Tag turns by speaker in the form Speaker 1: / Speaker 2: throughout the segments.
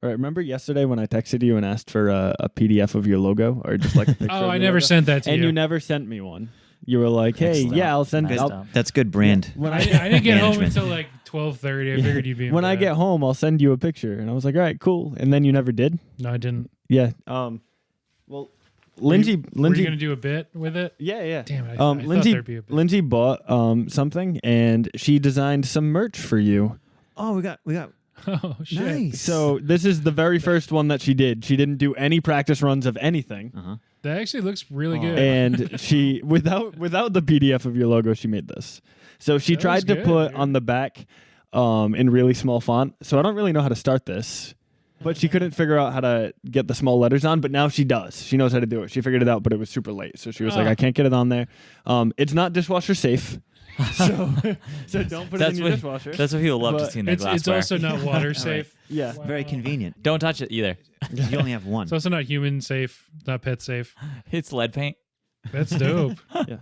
Speaker 1: All right, remember yesterday when I texted you and asked for a PDF of your logo or just like a picture?
Speaker 2: Oh, I never sent that to you.
Speaker 1: And you never sent me one. You were like, "Hey,
Speaker 3: Excellent.
Speaker 1: yeah, I'll send
Speaker 3: Nice
Speaker 1: it."
Speaker 3: stuff. That's good brand.
Speaker 1: When
Speaker 2: I didn't get home
Speaker 3: Management.
Speaker 2: until like 12:30. I figured you'd be in
Speaker 1: when I
Speaker 2: bed.
Speaker 1: get home, I'll send you a picture. And I was like, "All right, cool." And then you never did.
Speaker 2: No, I didn't.
Speaker 1: Yeah. Well, Lindsay.
Speaker 2: Were you gonna do a bit with it?
Speaker 1: Yeah.
Speaker 2: Damn it! I thought
Speaker 1: Lindsay.
Speaker 2: there'd be a bit.
Speaker 1: Lindsay bought something, and she designed some merch for you.
Speaker 3: Oh, we got
Speaker 2: Oh shit!
Speaker 3: nice.
Speaker 1: So this is the very first one that she did. She didn't do any practice runs of anything.
Speaker 2: That actually looks really good.
Speaker 1: And she, without the PDF of your logo, she made this. So she
Speaker 2: That
Speaker 1: tried
Speaker 2: was
Speaker 1: to
Speaker 2: good,
Speaker 1: put
Speaker 2: dude.
Speaker 1: on the back in really small font. So I don't really know how to start this. But she couldn't figure out how to get the small letters on, but now she does. She knows how to do it. She figured it out, but it was super late. So she was like, I can't get it on there. It's not dishwasher safe. So don't put it in your dishwasher.
Speaker 4: That's what people love to see in their
Speaker 2: It's
Speaker 4: glassware.
Speaker 2: also not water safe.
Speaker 1: Yeah.
Speaker 3: Very convenient.
Speaker 4: Don't touch it either.
Speaker 3: You only have one.
Speaker 2: It's also not human safe, not pet safe.
Speaker 4: It's lead paint.
Speaker 2: That's dope.
Speaker 1: Yeah.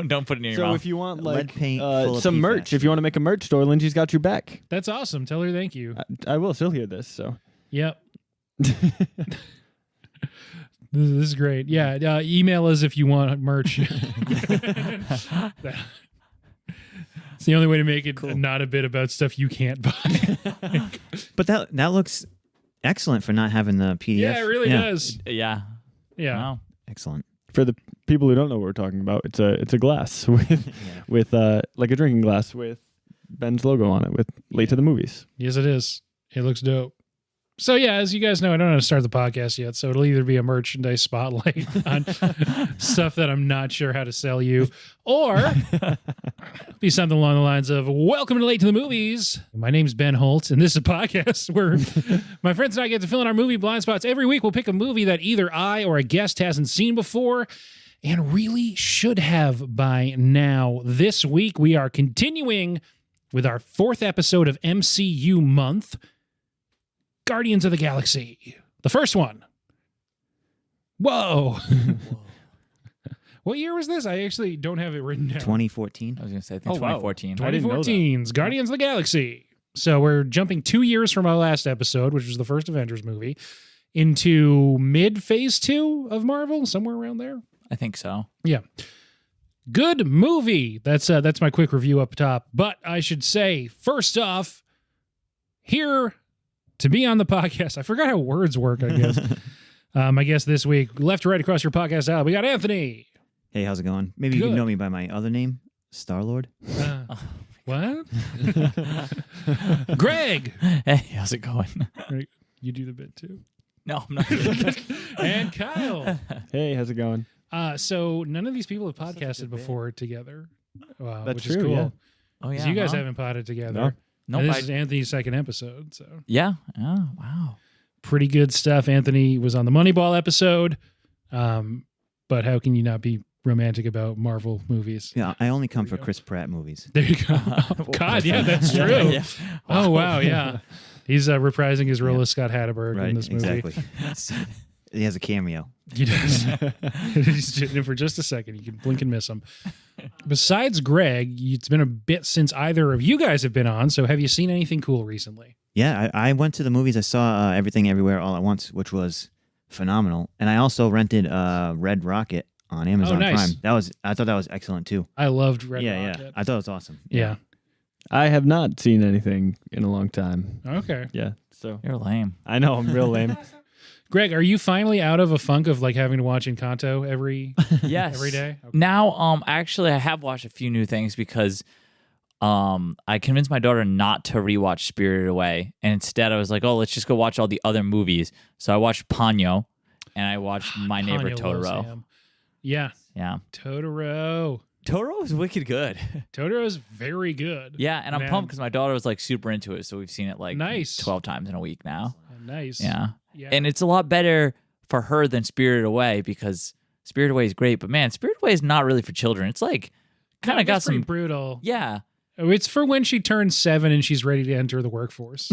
Speaker 4: Don't put it in your
Speaker 1: So
Speaker 4: mouth.
Speaker 1: if you want
Speaker 3: Lead
Speaker 1: like
Speaker 3: paint full of
Speaker 1: some
Speaker 3: PFAS.
Speaker 1: merch, if you want to make a merch store, Lindsay's got your back.
Speaker 2: That's awesome. Tell her thank you.
Speaker 1: I will still hear this. So
Speaker 2: Yep. This is great. Yeah. Email us if you want merch. It's the only way to make it not a bit about stuff you can't buy.
Speaker 3: But that looks excellent for not having the PDF.
Speaker 2: Yeah, it really does.
Speaker 4: yeah.
Speaker 2: Yeah.
Speaker 4: Wow.
Speaker 3: Excellent.
Speaker 1: for the people who don't know what we're talking about, it's a glass with like a drinking glass with Ben's logo on it with Late to the Movies.
Speaker 2: Yes, it is. It looks dope. So yeah, as you guys know, I don't know how to start the podcast yet, so it'll either be a merchandise spotlight on stuff that I'm not sure how to sell you, or be something along the lines of "Welcome to Late to the Movies." My name's Ben Holt, and this is a podcast where my friends and I get to fill in our movie blind spots. Every week, we'll pick a movie that either I or a guest hasn't seen before, and really should have by now. This week, we are continuing with our 4th episode of MCU month. Guardians of the Galaxy. The first one. Whoa. What year was this? I actually don't have it written down.
Speaker 3: 2014.
Speaker 4: I was going to say, I think
Speaker 1: Oh, wow.
Speaker 4: 2014.
Speaker 1: I didn't know that.
Speaker 2: 2014's Guardians of the Galaxy. So we're jumping 2 years from our last episode, which was the first Avengers movie, into mid-phase 2 of Marvel, somewhere around there.
Speaker 4: I think so.
Speaker 2: Yeah. Good movie. That's my quick review up top. But I should say, first off, here to be on the podcast. I forgot how words work, I guess. I guess this week, left to right across your podcast aisle, we got Anthony.
Speaker 3: Hey, how's it going? Maybe you
Speaker 2: Good.
Speaker 3: can know me by my other name, Star-Lord.
Speaker 2: What? Greg.
Speaker 4: Hey, how's it going?
Speaker 2: You do the bit too.
Speaker 4: No, I'm not doing it.
Speaker 2: And Kyle.
Speaker 1: Hey, how's it going?
Speaker 2: So none of these people have podcasted before together,
Speaker 1: That's
Speaker 2: which is
Speaker 1: true,
Speaker 2: cool.
Speaker 1: yeah.
Speaker 4: Oh,
Speaker 2: 'Cause
Speaker 4: yeah.
Speaker 2: you guys
Speaker 4: huh?
Speaker 2: haven't potted together.
Speaker 1: No.
Speaker 4: No,
Speaker 2: And this
Speaker 4: I-
Speaker 2: is Anthony's second episode, so
Speaker 4: Yeah. Oh, wow.
Speaker 2: pretty good stuff. Anthony was on the Moneyball episode, but how can you not be romantic about Marvel movies?
Speaker 3: Yeah, I only come for Chris Pratt movies.
Speaker 2: There you go. Oh, God, yeah, that's true.
Speaker 4: Yeah.
Speaker 2: Oh, wow, yeah. He's reprising his role as Scott Hatterberg
Speaker 3: Right,
Speaker 2: in this movie.
Speaker 3: exactly. He has a cameo.
Speaker 2: He does. He's in it for just a second. You can blink and miss him. Besides Greg, it's been a bit since either of you guys have been on, so have you seen anything cool recently?
Speaker 3: Yeah, I went to the movies. I saw Everything Everywhere All at Once, which was phenomenal. And I also rented Red Rocket on Amazon
Speaker 2: nice.
Speaker 3: Prime. I thought that was excellent too.
Speaker 2: I loved Red
Speaker 3: yeah,
Speaker 2: Rocket.
Speaker 3: yeah. I thought it was awesome.
Speaker 2: Yeah.
Speaker 1: I have not seen anything in a long time.
Speaker 2: Okay.
Speaker 1: Yeah, so
Speaker 4: You're lame.
Speaker 1: I know I'm real lame.
Speaker 2: Greg, are you finally out of a funk of like having to watch Encanto every
Speaker 4: Yes.
Speaker 2: every day? Okay.
Speaker 4: Now, actually, I have watched a few new things because I convinced my daughter not to rewatch Spirited Away. And instead, I was like, oh, let's just go watch all the other movies. So I watched Ponyo and I watched My Neighbor
Speaker 2: Ponyo loves
Speaker 4: Totoro.
Speaker 2: him. Yeah.
Speaker 4: Yeah.
Speaker 2: Totoro.
Speaker 4: Totoro is wicked good.
Speaker 2: Totoro's very good.
Speaker 4: Yeah. And I'm
Speaker 2: Man.
Speaker 4: pumped because my daughter was like super into it. So we've seen it like
Speaker 2: Nice.
Speaker 4: 12 times in a week now.
Speaker 2: Nice.
Speaker 4: Yeah.
Speaker 2: Yeah.
Speaker 4: And it's a lot better for her than Spirited Away because Spirited Away is great. But man, Spirited Away is not really for children. It's like kind of got
Speaker 2: it's pretty
Speaker 4: some.
Speaker 2: brutal.
Speaker 4: Yeah.
Speaker 2: Oh, it's for when she turns 7 and she's ready to enter the workforce.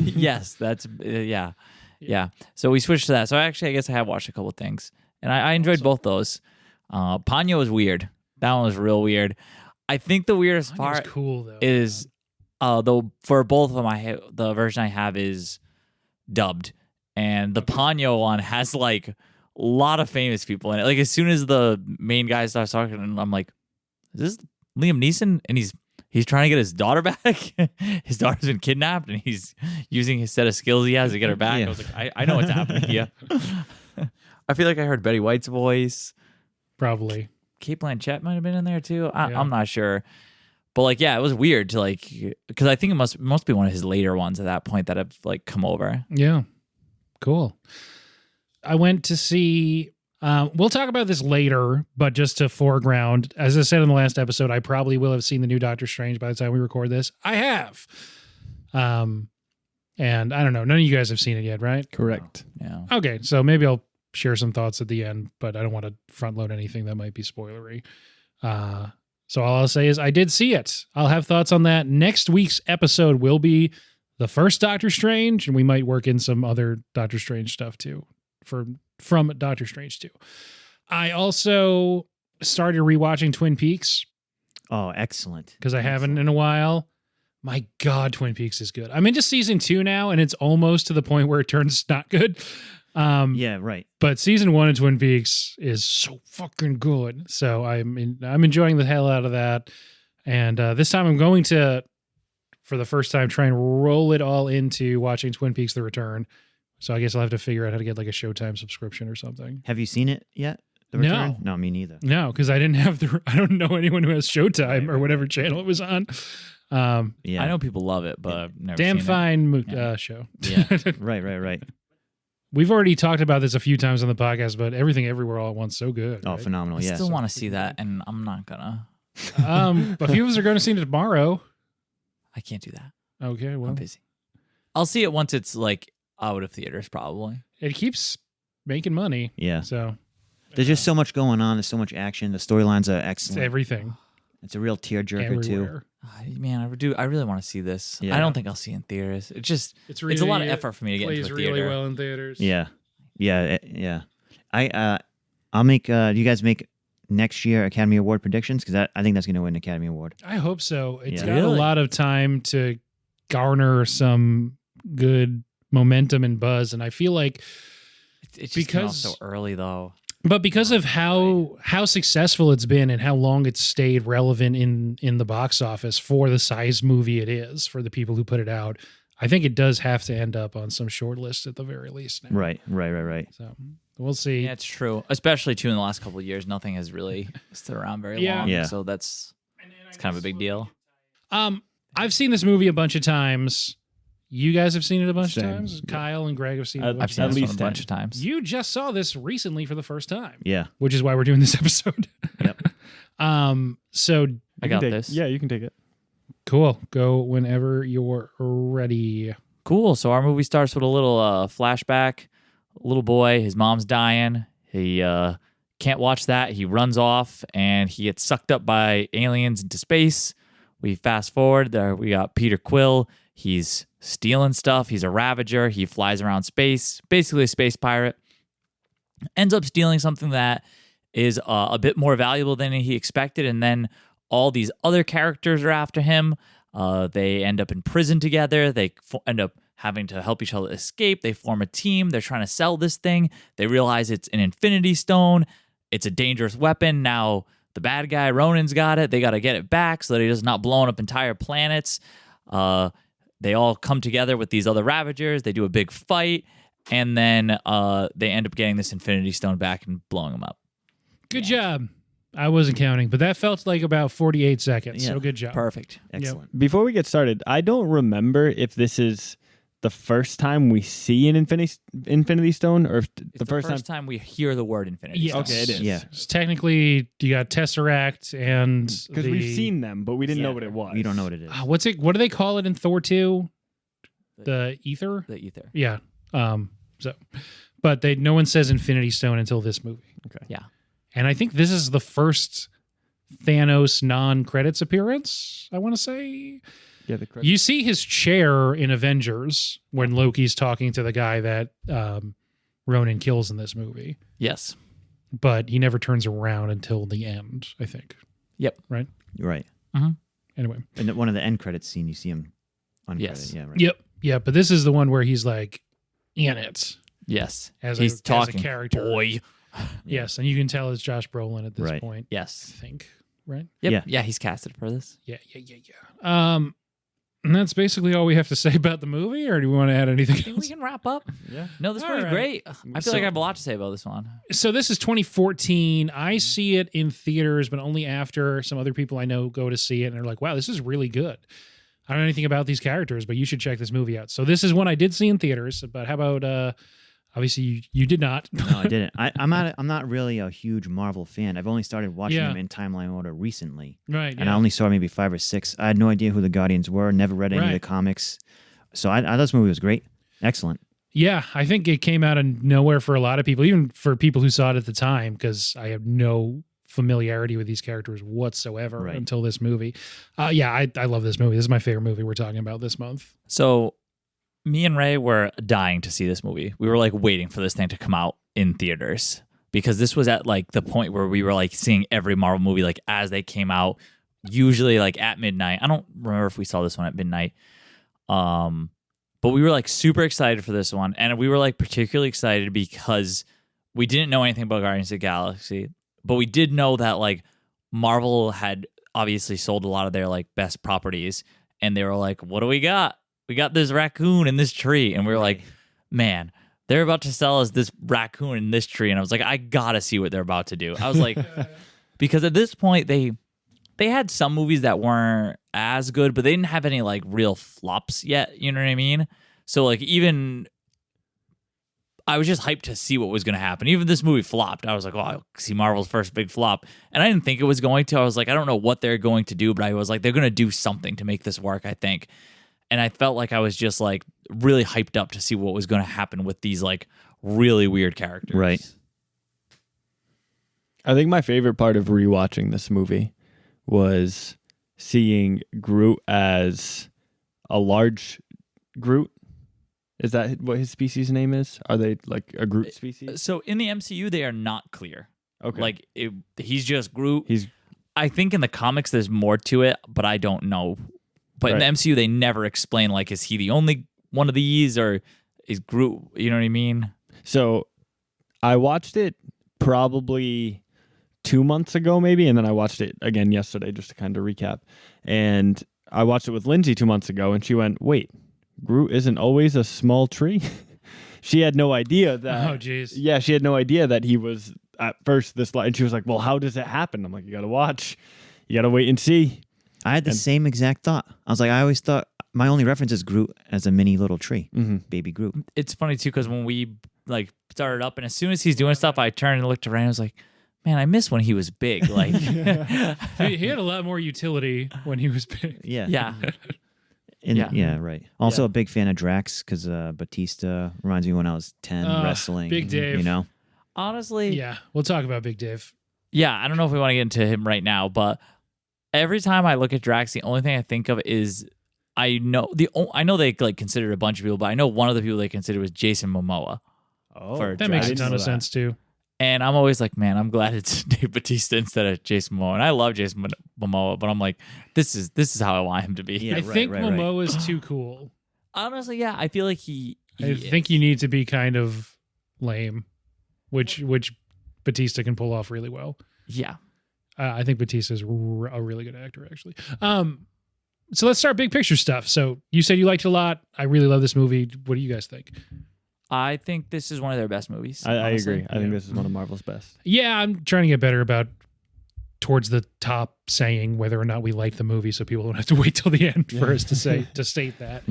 Speaker 4: Yes, that's yeah. So we switched to that. So I guess I have watched a couple of things, and I enjoyed both those. Ponyo was weird. That one was real weird. I think the weirdest
Speaker 2: Ponyo's
Speaker 4: part
Speaker 2: cool though.
Speaker 4: is though for both of them, the version I have is dubbed, and the Ponyo one has like a lot of famous people in it. Like as soon as the main guy starts talking, I'm like, is this Liam Neeson? And he's trying to get his daughter back. His daughter's been kidnapped, and he's using his set of skills he has to get her back.
Speaker 3: Yeah.
Speaker 4: I was like, I know what's happening here. I feel like I heard Betty White's voice.
Speaker 2: Probably.
Speaker 4: Kate Blanchett might have been in there too.
Speaker 2: Yeah.
Speaker 4: I'm not sure. But like, yeah, it was weird to like, because I think it must be one of his later ones at that point that have like come over.
Speaker 2: Yeah. Cool. I went to see, we'll talk about this later, but just to foreground, as I said in the last episode, I probably will have seen the new Doctor Strange by the time we record this. I have. And I don't know. None of you guys have seen it yet, right?
Speaker 1: Correct.
Speaker 4: Yeah.
Speaker 2: Okay. So maybe I'll share some thoughts at the end, but I don't want to front load anything that might be spoilery. So all I'll say is I did see it. I'll have thoughts on that. Next week's episode will be the first Doctor Strange, and we might work in some other Doctor Strange stuff too from Doctor Strange 2. I also started rewatching Twin Peaks
Speaker 3: Oh, excellent.
Speaker 2: because I haven't in a while. My God, Twin Peaks is good. I'm into season 2 now, and it's almost to the point where it turns not good.
Speaker 3: Yeah, right.
Speaker 2: But season 1 of Twin Peaks is so fucking good. So I'm enjoying the hell out of that. And this time I'm going to, for the first time, try and roll it all into watching Twin Peaks: The Return. So I guess I'll have to figure out how to get like a Showtime subscription or something.
Speaker 3: Have you seen it yet? The
Speaker 2: No.
Speaker 3: Return? No, me neither.
Speaker 2: No, because I didn't have I don't know anyone who has Showtime or whatever channel it was on.
Speaker 3: Yeah.
Speaker 4: I know people love it, but I've never
Speaker 2: Damn
Speaker 4: seen
Speaker 2: fine
Speaker 4: Yeah.
Speaker 2: show.
Speaker 4: Yeah.
Speaker 3: Right.
Speaker 2: We've already talked about this a few times on the podcast, but Everything Everywhere All at Once, so good.
Speaker 3: Oh,
Speaker 2: right?
Speaker 3: phenomenal.
Speaker 4: I
Speaker 3: Yes.
Speaker 4: still want to see that, and I'm not gonna.
Speaker 2: A few of us are going to see it tomorrow.
Speaker 4: I can't do that.
Speaker 2: Okay, well,
Speaker 4: I'm busy. I'll see it once it's like out of theaters, probably.
Speaker 2: it keeps making money.
Speaker 3: Yeah.
Speaker 2: So
Speaker 3: There's just so much going on. There's so much action. The storylines are
Speaker 2: it's
Speaker 3: excellent.
Speaker 2: everything.
Speaker 3: It's a real tearjerker too.
Speaker 2: Everywhere.
Speaker 4: Man, I really want to see this.
Speaker 3: Yeah.
Speaker 4: I don't think I'll see it in theaters. It's
Speaker 2: It's
Speaker 4: a lot of effort for me to get
Speaker 2: plays
Speaker 4: into a
Speaker 2: really
Speaker 4: theater.
Speaker 2: well in theaters.
Speaker 3: Yeah. I'll make. Do you guys make next year Academy Award predictions? Because I think that's going to win an Academy Award.
Speaker 2: I hope so. It's
Speaker 3: Yeah.
Speaker 2: got
Speaker 4: Really?
Speaker 2: a lot of time to garner some good momentum and buzz, and I feel like
Speaker 4: It just came out
Speaker 2: Because-
Speaker 4: so early though.
Speaker 2: but because of how successful it's been and how long it's stayed relevant in the box office for the size movie it is, for the people who put it out, I think it does have to end up on some short list at the very least now.
Speaker 3: Right.
Speaker 2: So we'll see.
Speaker 4: Yeah, it's true. Especially too in the last couple of years, nothing has really stood around very
Speaker 2: Yeah.
Speaker 4: long.
Speaker 3: Yeah.
Speaker 4: So it's kind of a big deal.
Speaker 2: I've seen this movie a bunch of times. You guys have seen it a bunch
Speaker 1: Same.
Speaker 2: of times. Kyle and Greg have seen it a
Speaker 1: I've
Speaker 2: bunch
Speaker 4: I've
Speaker 2: of
Speaker 4: seen
Speaker 1: At
Speaker 2: times.
Speaker 4: this one
Speaker 1: least
Speaker 4: a bunch
Speaker 1: 10.
Speaker 4: of times.
Speaker 2: You just saw this recently for the first time,
Speaker 3: Yeah.
Speaker 2: which is why we're doing this episode.
Speaker 3: Yep.
Speaker 2: So
Speaker 4: I got
Speaker 1: You can take-
Speaker 4: this.
Speaker 1: Yeah, you can take it.
Speaker 2: cool. Go whenever you're ready.
Speaker 4: Cool. So our movie starts with a little flashback. A little boy, his mom's dying. He can't watch that. He runs off and he gets sucked up by aliens into space. We fast forward. There we got Peter Quill. He's stealing stuff. He's a Ravager. He flies around space, basically a space pirate. Ends up stealing something that is a bit more valuable than he expected. And then all these other characters are after him. They end up in prison together. They end up having to help each other escape. They form a team. They're trying to sell this thing. They realize it's an Infinity Stone. It's a dangerous weapon. Now the bad guy, Ronan's got it. They got to get it back so that he does not blowing up entire planets. They all come together with these other Ravagers. They do a big fight. And then they end up getting this Infinity Stone back and blowing them up.
Speaker 2: Good job. I wasn't counting, but that felt like about 48 seconds.
Speaker 3: Yeah.
Speaker 2: So good job.
Speaker 4: Perfect.
Speaker 3: Excellent.
Speaker 1: Before we get started, I don't remember if this is the first time we see an Infinity Stone, or if
Speaker 4: It's
Speaker 1: the first time.
Speaker 4: we hear the word Infinity
Speaker 2: Yes.
Speaker 4: Stone.
Speaker 1: Okay, it is.
Speaker 3: Yeah.
Speaker 2: So technically, you got Tesseract and
Speaker 1: Because we've seen them, but we didn't know what it was.
Speaker 3: You don't know what it is.
Speaker 2: what's it? What do they call it in Thor 2? The ether.
Speaker 4: The ether.
Speaker 2: Yeah. But no one says Infinity Stone until this movie.
Speaker 1: Okay.
Speaker 4: Yeah.
Speaker 2: And I think this is the first Thanos non-credits appearance, I want to say.
Speaker 1: Yeah, the correct.
Speaker 2: You see his chair in Avengers when Loki's talking to the guy that Ronan kills in this movie.
Speaker 4: Yes.
Speaker 2: But he never turns around until the end, I think.
Speaker 4: Yep.
Speaker 2: Right?
Speaker 3: You're right.
Speaker 2: Anyway.
Speaker 3: And one of the end credits scene, you see him uncredited.
Speaker 4: Yes.
Speaker 3: Yeah. Right.
Speaker 2: Yep. Yeah, but this is the one where he's like, in it.
Speaker 4: Yes.
Speaker 2: As
Speaker 4: He's talking.
Speaker 2: as a character.
Speaker 4: Boy.
Speaker 2: Yes, and you can tell it's Josh Brolin at this
Speaker 3: Right.
Speaker 2: point. I
Speaker 4: Yes.
Speaker 2: think, right?
Speaker 4: Yep.
Speaker 3: Yeah.
Speaker 4: He's casted for this.
Speaker 2: Yeah. And that's basically all we have to say about the movie, or do we want to add anything
Speaker 4: I think
Speaker 2: else?
Speaker 4: we can wrap up.
Speaker 1: Yeah.
Speaker 4: No, this
Speaker 2: All
Speaker 4: movie's
Speaker 2: right.
Speaker 4: great. I feel like I have a lot to say about this one.
Speaker 2: So this is 2014. I see it in theaters, but only after some other people I know go to see it and they're like, wow, this is really good. I don't know anything about these characters, but you should check this movie out. So this is one I did see in theaters, but how about obviously you did not.
Speaker 3: No, I didn't. I'm not really a huge Marvel fan. I've only started watching
Speaker 2: Yeah.
Speaker 3: them in timeline order recently,
Speaker 2: Right.
Speaker 3: and I only saw maybe 5 or 6. I had no idea who the Guardians were. Never read any of
Speaker 2: Right.
Speaker 3: the comics, so I thought this movie was great, excellent.
Speaker 2: Yeah, I think it came out of nowhere for a lot of people, even for people who saw it at the time, because I have no familiarity with these characters whatsoever
Speaker 3: Right.
Speaker 2: until this movie. I love this movie. This is my favorite movie we're talking about this month.
Speaker 4: So me and Ray were dying to see this movie. We were like waiting for this thing to come out in theaters because this was at like the point where we were like seeing every Marvel movie like as they came out, usually like at midnight. I don't remember if we saw this one at midnight. But we were like super excited for this one, and we were like particularly excited because we didn't know anything about Guardians of the Galaxy, but we did know that like Marvel had obviously sold a lot of their like best properties, and they were like, "What do we got? We got this raccoon in this tree," and we were like, "Man, they're about to sell us this raccoon in this tree," and I was like, "I gotta see what they're about to do." I was like, because at this point they had some movies that weren't as good, but they didn't have any like real flops yet. You know what I mean? So like even I was just hyped to see what was going to happen. Even this movie flopped. I was like, oh, I'll see Marvel's first big flop. And I didn't think it was going to. I was like, I don't know what they're going to do, but I was like, they're going to do something to make this work, I think. And I felt like I was just like really hyped up to see what was going to happen with these like really weird characters.
Speaker 3: Right.
Speaker 1: I think my favorite part of rewatching this movie was seeing Groot as a large Groot. Is that what his species name is? Are they like a Groot species?
Speaker 4: So in the MCU, they are not clear.
Speaker 1: Okay.
Speaker 4: Like he's just Groot.
Speaker 1: He's
Speaker 4: I think in the comics there's more to it, but I don't know. But in the
Speaker 1: Right.
Speaker 4: MCU, they never explain like, is he the only one of these, or is Groot? You know what I mean?
Speaker 1: So I watched it probably 2 months ago, maybe, and then I watched it again yesterday just to kind of recap. And I watched it with Lindsay 2 months ago, and she went, "Wait, Groot isn't always a small tree?" She had no idea that.
Speaker 2: Oh, jeez.
Speaker 1: Yeah, she had no idea that he was at first this. And she was like, "Well, how does it happen?" I'm like, "You got to watch. You got to wait and see."
Speaker 3: I had the same exact thought. I was like, I always thought my only reference is Groot as a mini little tree, baby Groot.
Speaker 4: It's funny too because when we like started up, and as soon as he's doing stuff, I turned and looked around. And I was like, man, I miss when he was big. Like,
Speaker 2: He had a lot more utility when he was big.
Speaker 3: Yeah,
Speaker 4: yeah.
Speaker 3: yeah, right. Also a big fan of Drax because Bautista reminds me when I was 10 wrestling.
Speaker 2: Big Dave.
Speaker 3: You know,
Speaker 4: Honestly,
Speaker 2: Yeah, we'll talk about Big Dave.
Speaker 4: yeah, I don't know if we want to get into him right now, but every time I look at Drax, the only thing I think of is I know they like considered a bunch of people, but I know one of the people they considered was Jason Momoa.
Speaker 1: Oh,
Speaker 4: For
Speaker 2: That makes a
Speaker 1: I didn't
Speaker 2: ton
Speaker 1: know
Speaker 2: of
Speaker 1: that.
Speaker 2: sense too.
Speaker 4: And I'm always like, man, I'm glad it's Dave Bautista instead of Jason Momoa. And I love Jason Momoa, but I'm like, this is how I want him to be.
Speaker 3: Yeah,
Speaker 2: I
Speaker 3: right,
Speaker 2: think
Speaker 3: right.
Speaker 2: Momoa is too cool.
Speaker 4: Honestly, yeah, I feel like
Speaker 2: I think you need to be kind of lame, which Batista can pull off really well.
Speaker 4: yeah.
Speaker 2: I think Batista is a really good actor, actually. So let's start big picture stuff. So you said you liked it a lot. I really love this movie. What do you guys think?
Speaker 4: I think this is one of their best movies.
Speaker 1: I
Speaker 4: honestly.
Speaker 1: agree. I think this is one of Marvel's best.
Speaker 2: Yeah, I'm trying to get better about towards the top saying whether or not we like the movie, so people don't have to wait till the end for us to state that.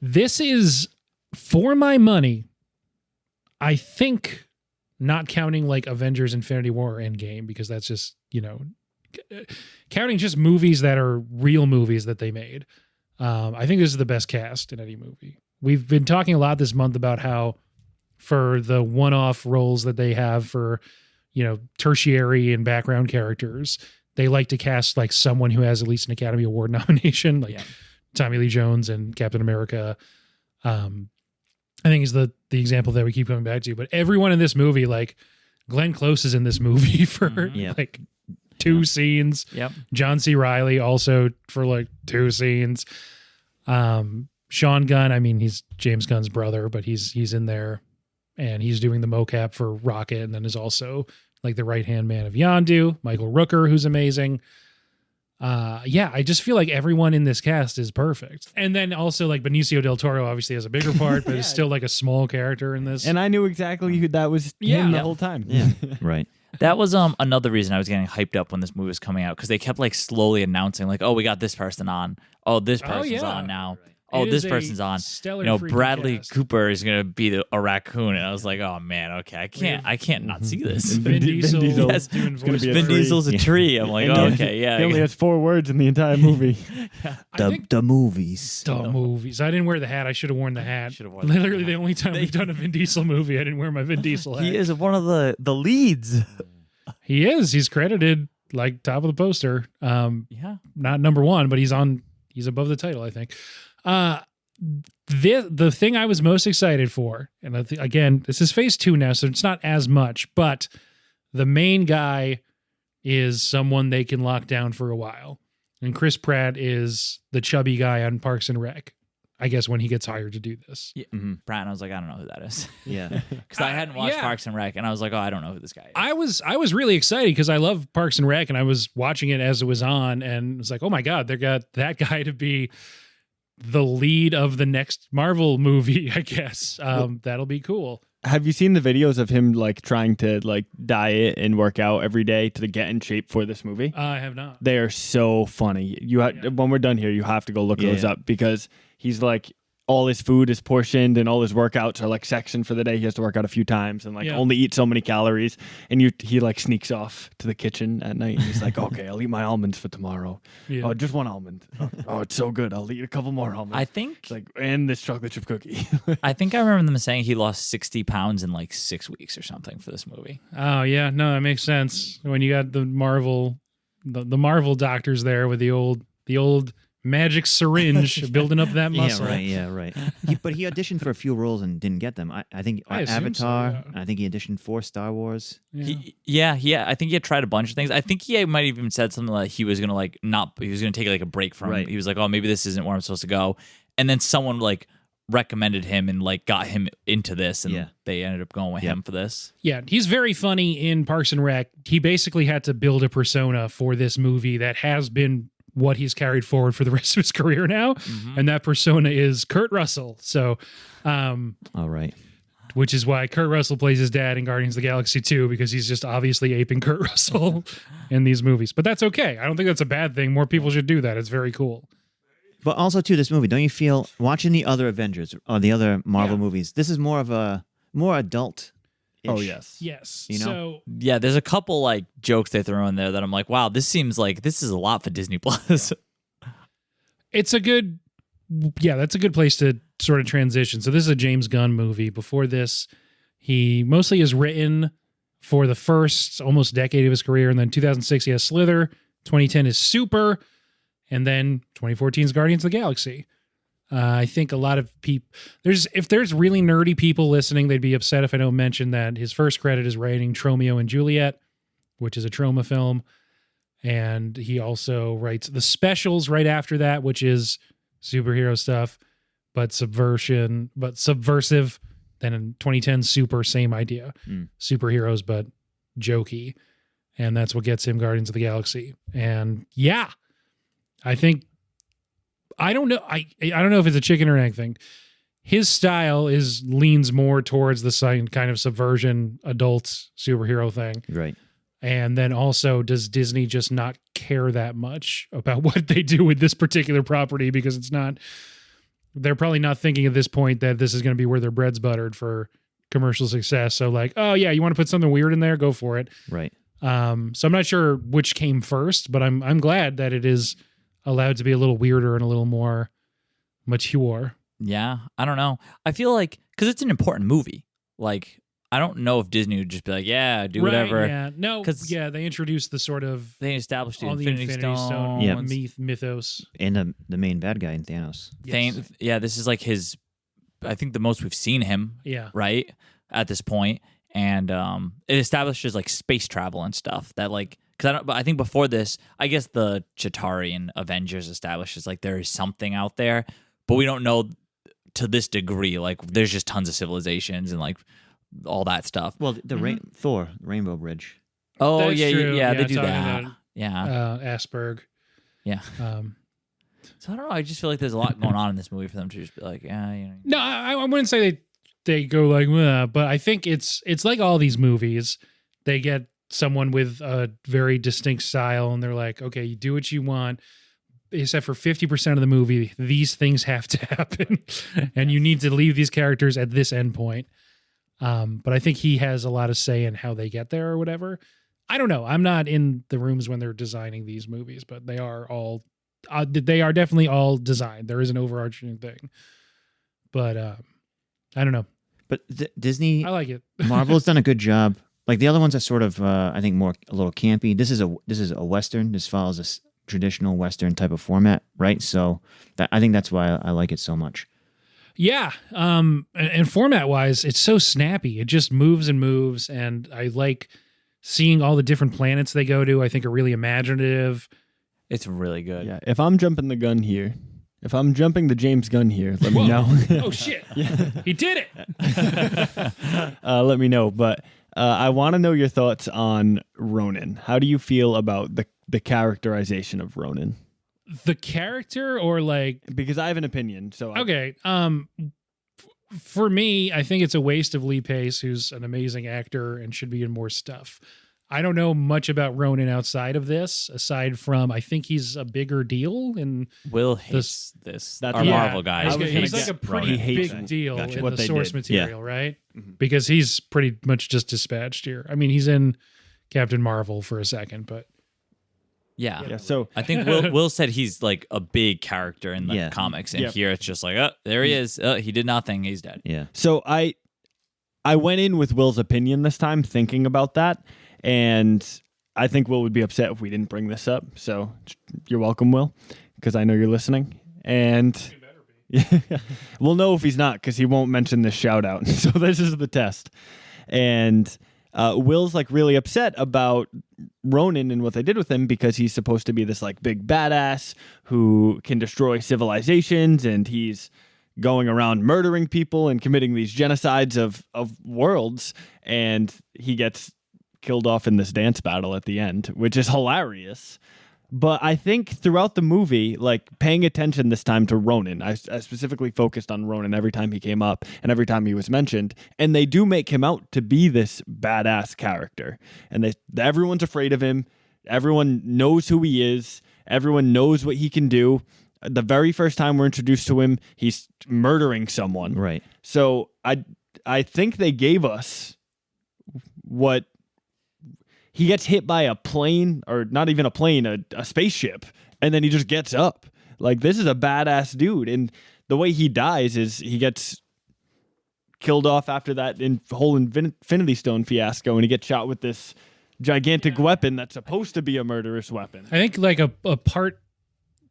Speaker 2: This is, for my money, I think, not counting like Avengers Infinity War Endgame, because that's just, counting just movies that are real movies that they made. I think this is the best cast in any movie. We've been talking a lot this month about how for the one-off roles that they have for, tertiary and background characters, they like to cast like someone who has at least an Academy Award nomination, like Tommy Lee Jones and Captain America. I think is the example that we keep coming back to. But everyone in this movie, like Glenn Close is in this movie for like 2 scenes.
Speaker 4: Yep.
Speaker 2: John C. Reilly also for like 2 scenes. Sean Gunn, I mean, he's James Gunn's brother, but he's in there, and he's doing the mocap for Rocket, and then is also like the right-hand man of Yondu. Michael Rooker, who's amazing. I just feel like everyone in this cast is perfect. And then also like Benicio del Toro obviously has a bigger part, but is still like a small character in this.
Speaker 1: And I knew exactly who that was him the whole time.
Speaker 3: Yeah, right.
Speaker 4: That was another reason I was getting hyped up when this movie was coming out, because they kept like slowly announcing like, oh, we got this person on. Oh, this person's on now. Oh,
Speaker 2: It
Speaker 4: this
Speaker 2: is
Speaker 4: person's
Speaker 2: a
Speaker 4: on.
Speaker 2: stellar
Speaker 4: You know,
Speaker 2: freaking
Speaker 4: Bradley
Speaker 2: cast.
Speaker 4: Cooper is gonna be a raccoon, and I was like, oh man, okay, I can't not see this.
Speaker 1: And
Speaker 2: Vin Diesel
Speaker 4: Yes.
Speaker 2: doing
Speaker 1: gonna
Speaker 2: voice
Speaker 1: be a
Speaker 4: Vin
Speaker 2: work.
Speaker 1: tree.
Speaker 4: Diesel's a tree. I'm like,
Speaker 1: And
Speaker 4: oh,
Speaker 1: he-
Speaker 4: okay, yeah.
Speaker 1: He only has 4 words in the entire movie.
Speaker 2: I think
Speaker 3: The movies.
Speaker 2: the movies. I didn't wear the hat. I should have worn the hat.
Speaker 4: Should've worn the
Speaker 2: Literally the only time we've done a Vin Diesel movie, I didn't wear my Vin Diesel hat.
Speaker 4: He is one of the leads.
Speaker 2: He is. He's credited like top of the poster.
Speaker 4: Yeah.
Speaker 2: Not number 1, but he's above the title, I think. The thing I was most excited for, and again, this is phase 2 now, so it's not as much, but the main guy is someone they can lock down for a while. And Chris Pratt is the chubby guy on Parks and Rec, I guess, when he gets hired to do this.
Speaker 4: Yeah. Pratt, and I was like, I don't know who that is.
Speaker 3: Yeah.
Speaker 4: Because I hadn't watched
Speaker 2: yeah.
Speaker 4: Parks and Rec, and I was like, oh, I don't know who this guy is.
Speaker 2: I was really excited because I love Parks and Rec, and I was watching it as it was on, and was like, oh my God, they got that guy to be the lead of the next Marvel movie, I guess. That'll be cool.
Speaker 1: Have you seen the videos of him like trying to like diet and work out every day to get in shape for this movie?
Speaker 2: I have not.
Speaker 1: They are so funny. When we're done here, you have to go look those up, because he's like, all his food is portioned and all his workouts are like sectioned for the day. He has to work out a few times and like only eat so many calories. And he like sneaks off to the kitchen at night and he's like, okay, I'll eat my almonds for tomorrow.
Speaker 2: Yeah.
Speaker 1: Oh, just 1 almond. Oh, it's so good. I'll eat a couple more almonds.
Speaker 4: I think
Speaker 1: It's like, and this chocolate chip cookie.
Speaker 4: I remember them saying he lost 60 pounds in like 6 weeks or something for this movie.
Speaker 2: Oh yeah, no, that makes sense. When you got the Marvel doctors there with the old magic syringe building up that muscle.
Speaker 3: Yeah, right. But he auditioned for a few roles and didn't get them. I think
Speaker 2: I assume so,
Speaker 3: Avatar.
Speaker 2: yeah.
Speaker 3: I think he auditioned for Star Wars.
Speaker 2: Yeah.
Speaker 4: I think he had tried a bunch of things. I think he might have even said something like he was gonna take like a break from.
Speaker 3: Right.
Speaker 4: He was like, oh, maybe this isn't where I'm supposed to go. And then someone like recommended him and like got him into this, and they ended up going with him for this.
Speaker 2: Yeah, he's very funny in Parks and Rec. He basically had to build a persona for this movie that has been what he's carried forward for the rest of his career now. And that persona is Kurt Russell. So,
Speaker 3: All right.
Speaker 2: which is why Kurt Russell plays his dad in Guardians of the Galaxy 2, because he's just obviously aping Kurt Russell in these movies. But that's okay. I don't think that's a bad thing. More people should do that. It's very cool.
Speaker 3: But also, too, this movie, don't you feel, watching the other Avengers or the other Marvel movies, this is more adult.
Speaker 1: Oh, yes.
Speaker 2: Yes.
Speaker 3: You know?
Speaker 2: So
Speaker 4: Yeah, there's a couple like jokes they throw in there that I'm like, wow, this seems like this is a lot for Disney Plus.
Speaker 2: it's a good, that's a good place to sort of transition. So this is a James Gunn movie. Before this, he mostly has written for the first almost decade of his career. And then 2006, he has Slither. 2010 is Super. And then 2014 is Guardians of the Galaxy. I think a lot of people, if there's really nerdy people listening, they'd be upset if I don't mention that his first credit is writing Tromeo and Juliet, which is a Troma film. And he also writes The Specials right after that, which is superhero stuff, but subversive. Then in 2010, Super, same idea. Superheroes, but jokey. And that's what gets him Guardians of the Galaxy. And yeah, I don't know. I don't know if it's a chicken or egg thing. His style leans more towards the kind of subversion adult superhero thing.
Speaker 3: Right.
Speaker 2: And then also, does Disney just not care that much about what they do with this particular property? Because they're probably not thinking at this point that this is going to be where their bread's buttered for commercial success. So like, oh yeah, you want to put something weird in there? Go for it.
Speaker 3: Right.
Speaker 2: So I'm not sure which came first, but I'm glad that it is allowed to be a little weirder and a little more mature.
Speaker 4: Yeah, I don't know. I feel like because it's an important movie. Like, I don't know if Disney would just be like, yeah, do whatever.
Speaker 2: Yeah, no,
Speaker 4: 'Cause
Speaker 2: they introduced the sort of
Speaker 4: They established the
Speaker 2: all the
Speaker 4: Infinity Stone.
Speaker 3: Yeah.
Speaker 2: mythos.
Speaker 3: And the main bad guy in Thanos.
Speaker 2: Yes.
Speaker 4: Yeah, this is like his. I think the most we've seen him.
Speaker 2: Yeah.
Speaker 4: Right at this point, and it establishes like space travel and stuff that like. Because I think before this, I guess the Chitauri and Avengers establishes like there is something out there, but we don't know to this degree. Like, there's just tons of civilizations and like all that stuff.
Speaker 3: Well, the Thor, Rainbow Bridge.
Speaker 4: Oh,
Speaker 2: That's
Speaker 4: yeah,
Speaker 2: true.
Speaker 4: yeah, they
Speaker 2: Yeah,
Speaker 4: do
Speaker 2: talking
Speaker 4: that.
Speaker 2: about,
Speaker 4: Yeah.
Speaker 2: Asperg.
Speaker 4: Yeah. So I don't know. I just feel like there's a lot going on in this movie for them to just be like, yeah, you know.
Speaker 2: No, I wouldn't say they go like, but I think it's like all these movies. They get someone with a very distinct style, and they're like, okay, you do what you want, except for 50% of the movie, these things have to happen, and you need to leave these characters at this endpoint. But I think he has a lot of say in how they get there or whatever. I don't know. I'm not in the rooms when they're designing these movies, but they are definitely all designed. There is an overarching thing, but I don't know.
Speaker 3: But Disney,
Speaker 2: I like it.
Speaker 3: Marvel's done a good job. Like the other ones are sort of, I think, more a little campy. This is a Western. This follows a traditional Western type of format, right? So I think that's why I like it so much.
Speaker 2: Yeah. And format wise, it's so snappy. It just moves and moves. And I like seeing all the different planets they go to. I think are really imaginative.
Speaker 4: It's really good.
Speaker 1: Yeah, if I'm jumping the gun here, if I'm jumping the James Gunn here, let me know.
Speaker 2: Oh, shit. He did it.
Speaker 1: Let me know. But I want to know your thoughts on Ronan. How do you feel about the characterization of Ronan?
Speaker 2: The character or like...
Speaker 1: Because I have an opinion. So
Speaker 2: Okay. For me, I think it's a waste of Lee Pace, who's an amazing actor and should be in more stuff. I don't know much about Ronan outside of this, aside from I think he's a bigger deal. And
Speaker 4: Will hates this.
Speaker 1: That's
Speaker 4: Our
Speaker 1: yeah,
Speaker 4: Marvel guy.
Speaker 2: He's like a pretty big deal
Speaker 1: Gotcha.
Speaker 2: in
Speaker 1: What
Speaker 2: the
Speaker 1: they
Speaker 2: source
Speaker 1: did.
Speaker 2: material, right?
Speaker 1: Mm-hmm.
Speaker 2: Because he's pretty much just dispatched here. I mean, he's in Captain Marvel for a second, but
Speaker 4: Yeah.
Speaker 1: So
Speaker 4: I think Will said he's like a big character in the
Speaker 3: Yeah.
Speaker 4: comics, and
Speaker 1: Yep.
Speaker 4: here it's just like, oh, there he is. He did nothing. He's dead.
Speaker 3: Yeah.
Speaker 1: So I went in with Will's opinion this time, thinking about that, and I think Will would be upset if we didn't bring this up. So you're welcome, Will, because I know you're listening. And we'll know if he's not, because he won't mention this shout out. So this is the test. And Will's like really upset about Ronan and what they did with him, because he's supposed to be this like big badass who can destroy civilizations, and he's going around murdering people and committing these genocides of worlds, and he gets killed off in this dance battle at the end, which is hilarious. But I think throughout the movie, like paying attention this time to Ronan, I specifically focused on Ronan every time he came up and every time he was mentioned, and they do make him out to be this badass character, and everyone's afraid of him. Everyone knows who he is. Everyone knows what he can do. The very first time we're introduced to him, he's murdering someone.
Speaker 3: Right.
Speaker 1: So I think they gave us what he gets hit by a plane, or not even a plane, a spaceship, and then he just gets up. Like, this is a badass dude. And the way he dies is he gets killed off after that whole Infinity Stone fiasco, and he gets shot with this gigantic weapon that's supposed to be a murderous weapon.
Speaker 2: I think like a part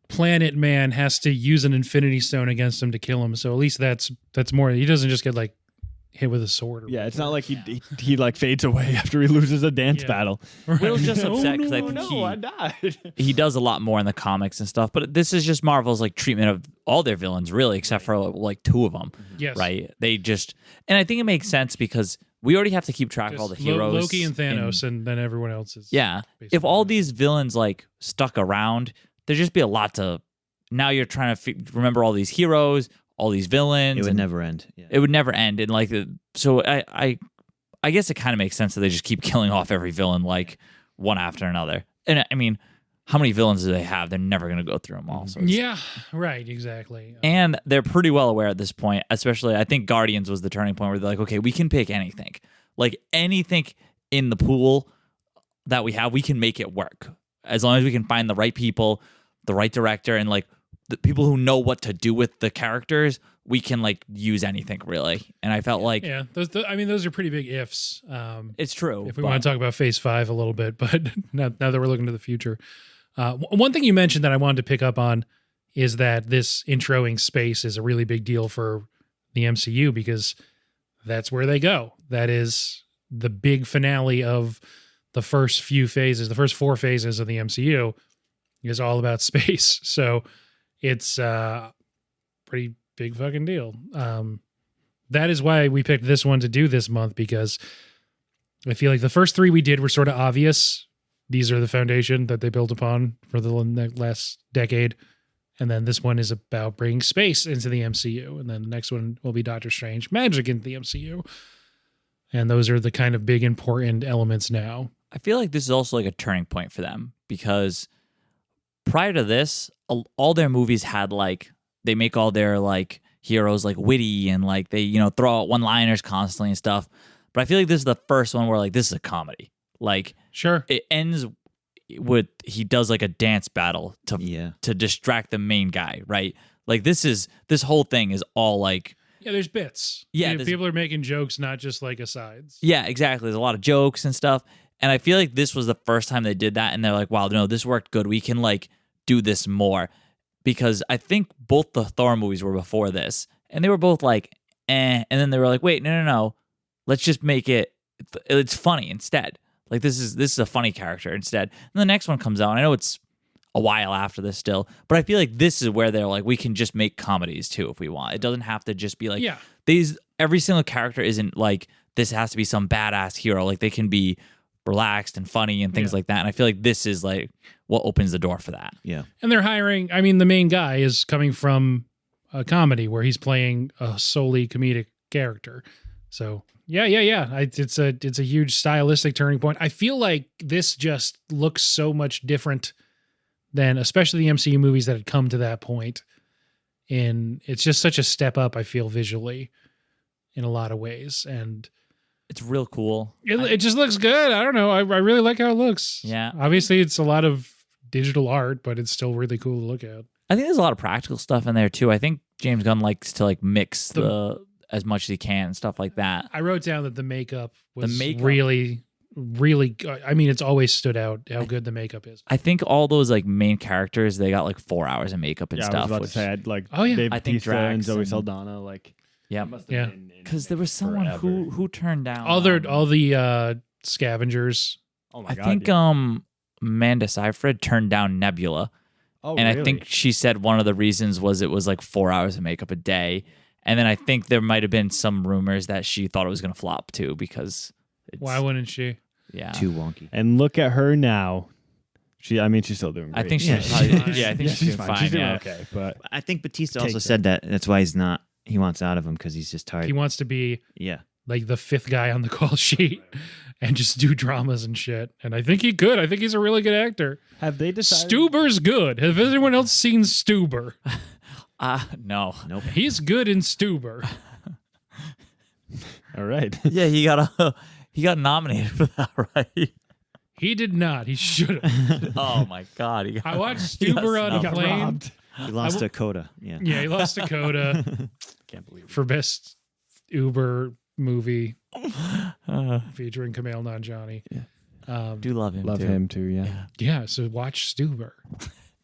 Speaker 2: planet man has to use an Infinity Stone against him to kill him. So at least that's more. He doesn't just get like hit with a sword. Or
Speaker 1: Yeah, it's not like he like fades away after he loses a dance battle.
Speaker 4: Will's just upset because I think
Speaker 1: I died.
Speaker 4: he does a lot more in the comics and stuff, but this is just Marvel's like treatment of all their villains, really, except for like two of them.
Speaker 2: Yes.
Speaker 4: Right? They just, and I think it makes sense because we already have to keep track of all the heroes.
Speaker 2: Loki and Thanos, and then everyone else is.
Speaker 4: Yeah.
Speaker 2: basically
Speaker 4: If all these villains like stuck around, there'd just be a lot to. Now you're trying to remember all these heroes, all these villains.
Speaker 3: It would
Speaker 4: and
Speaker 3: never end. Yeah.
Speaker 4: It would never end, and like so, I guess it kind of makes sense that they just keep killing off every villain like one after another. And I mean, how many villains do they have? They're never going to go through them all. So
Speaker 2: Yeah, right, exactly.
Speaker 4: and they're pretty well aware at this point. Especially, I think Guardians was the turning point where they're like, okay, we can pick anything, like anything in the pool that we have, we can make it work as long as we can find the right people, the right director, and like the people who know what to do with the characters. We can like use anything really. And I felt like
Speaker 2: Yeah, those are pretty big ifs.
Speaker 4: it's true.
Speaker 2: If we want to talk about Phase 5 a little bit, but now that we're looking to the future. One thing you mentioned that I wanted to pick up on is that this introing space is a really big deal for the MCU because that's where they go. That is the big finale of the first few phases, the first 4 phases of the MCU is all about space. So it's pretty big fucking deal. That is why we picked this one to do this month, because I feel like the first 3 we did were sort of obvious. These are the foundation that they built upon for the last decade. And then this one is about bringing space into the MCU. And then the next one will be Doctor Strange, magic into the MCU. And those are the kind of big, important elements now.
Speaker 4: I feel like this is also like a turning point for them, because prior to this, all their movies had like, they make all their like heroes like witty and like they, throw out one-liners constantly and stuff. But I feel like this is the first one where like this is a comedy. Like,
Speaker 2: sure,
Speaker 4: it ends with he does like a dance battle to distract the main guy, right? Like this whole thing is all like,
Speaker 2: yeah, there's bits.
Speaker 4: Yeah,
Speaker 2: people are making jokes, not just like asides.
Speaker 4: Yeah, exactly. There's a lot of jokes and stuff. And I feel like this was the first time they did that, and they're like, wow, no, this worked good. We can like do this more. Because I think both the Thor movies were before this, and they were both like, and then they were like, wait, no. Let's just make it's funny instead. Like this is a funny character instead. And the next one comes out, and I know it's a while after this still, but I feel like this is where they're like, we can just make comedies too if we want. It doesn't have to just be like, every single character isn't like, this has to be some badass hero. Like they can be relaxed and funny and things like that. And I feel like this is like what opens the door for that.
Speaker 3: Yeah.
Speaker 2: And they're hiring, I mean, the main guy is coming from a comedy where he's playing a solely comedic character. So yeah. It's a huge stylistic turning point. I feel like this just looks so much different than especially the MCU movies that had come to that point. And it's just such a step up, I feel, visually in a lot of ways. And
Speaker 4: it's real cool.
Speaker 2: It just looks good. I don't know. I really like how it looks.
Speaker 4: Yeah.
Speaker 2: Obviously, it's a lot of digital art, but it's still really cool to look at.
Speaker 4: I think there's a lot of practical stuff in there too. I think James Gunn likes to like mix as much as he can and stuff like that.
Speaker 2: I wrote down that the makeup was really, really good. I mean, it's always stood out how good the makeup is.
Speaker 4: I think all those like main characters, they got like 4 hours of makeup and stuff.
Speaker 1: I was about to say, I'd like
Speaker 2: Dave
Speaker 1: Bautista and Zoe Saldaña, like.
Speaker 4: Yeah. Because there was someone
Speaker 1: forever.
Speaker 4: who turned down
Speaker 2: all the scavengers.
Speaker 1: Oh my
Speaker 4: I
Speaker 1: God,
Speaker 4: think Amanda Seyfried turned down Nebula.
Speaker 1: Oh,
Speaker 4: and
Speaker 1: really?
Speaker 4: I think she said one of the reasons was it was like 4 hours of makeup a day. And then I think there might have been some rumors that she thought it was going to flop too, because
Speaker 2: why wouldn't she?
Speaker 4: Yeah.
Speaker 3: Too wonky.
Speaker 1: And look at her now. She's still doing great.
Speaker 4: I think she's I think she's doing fine.
Speaker 1: She's doing
Speaker 4: yeah.
Speaker 1: okay, but
Speaker 3: I think Bautista also said that that's why he wants out of him, because he's just tired.
Speaker 2: He wants to be
Speaker 3: like
Speaker 2: the 5th guy on the call sheet and just do dramas and shit. And I think he could. I think he's a really good actor.
Speaker 1: have they decided?
Speaker 2: Stuber's good. Have anyone else seen Stuber?
Speaker 4: No.
Speaker 3: Nope.
Speaker 2: He's good in Stuber.
Speaker 1: All right.
Speaker 4: Yeah, he got nominated for that, right?
Speaker 2: He did not. He should have.
Speaker 4: Oh my God.
Speaker 2: I watched Stuber on a
Speaker 1: Got
Speaker 2: plane.
Speaker 1: robbed.
Speaker 3: He lost a coda. Yeah.
Speaker 2: Yeah, he lost a coda
Speaker 1: Can't believe it.
Speaker 2: for best Uber movie featuring Kumail Nanjiani.
Speaker 4: Do love him.
Speaker 1: Love
Speaker 4: too.
Speaker 1: him too. Yeah.
Speaker 2: Yeah, so watch Stuber.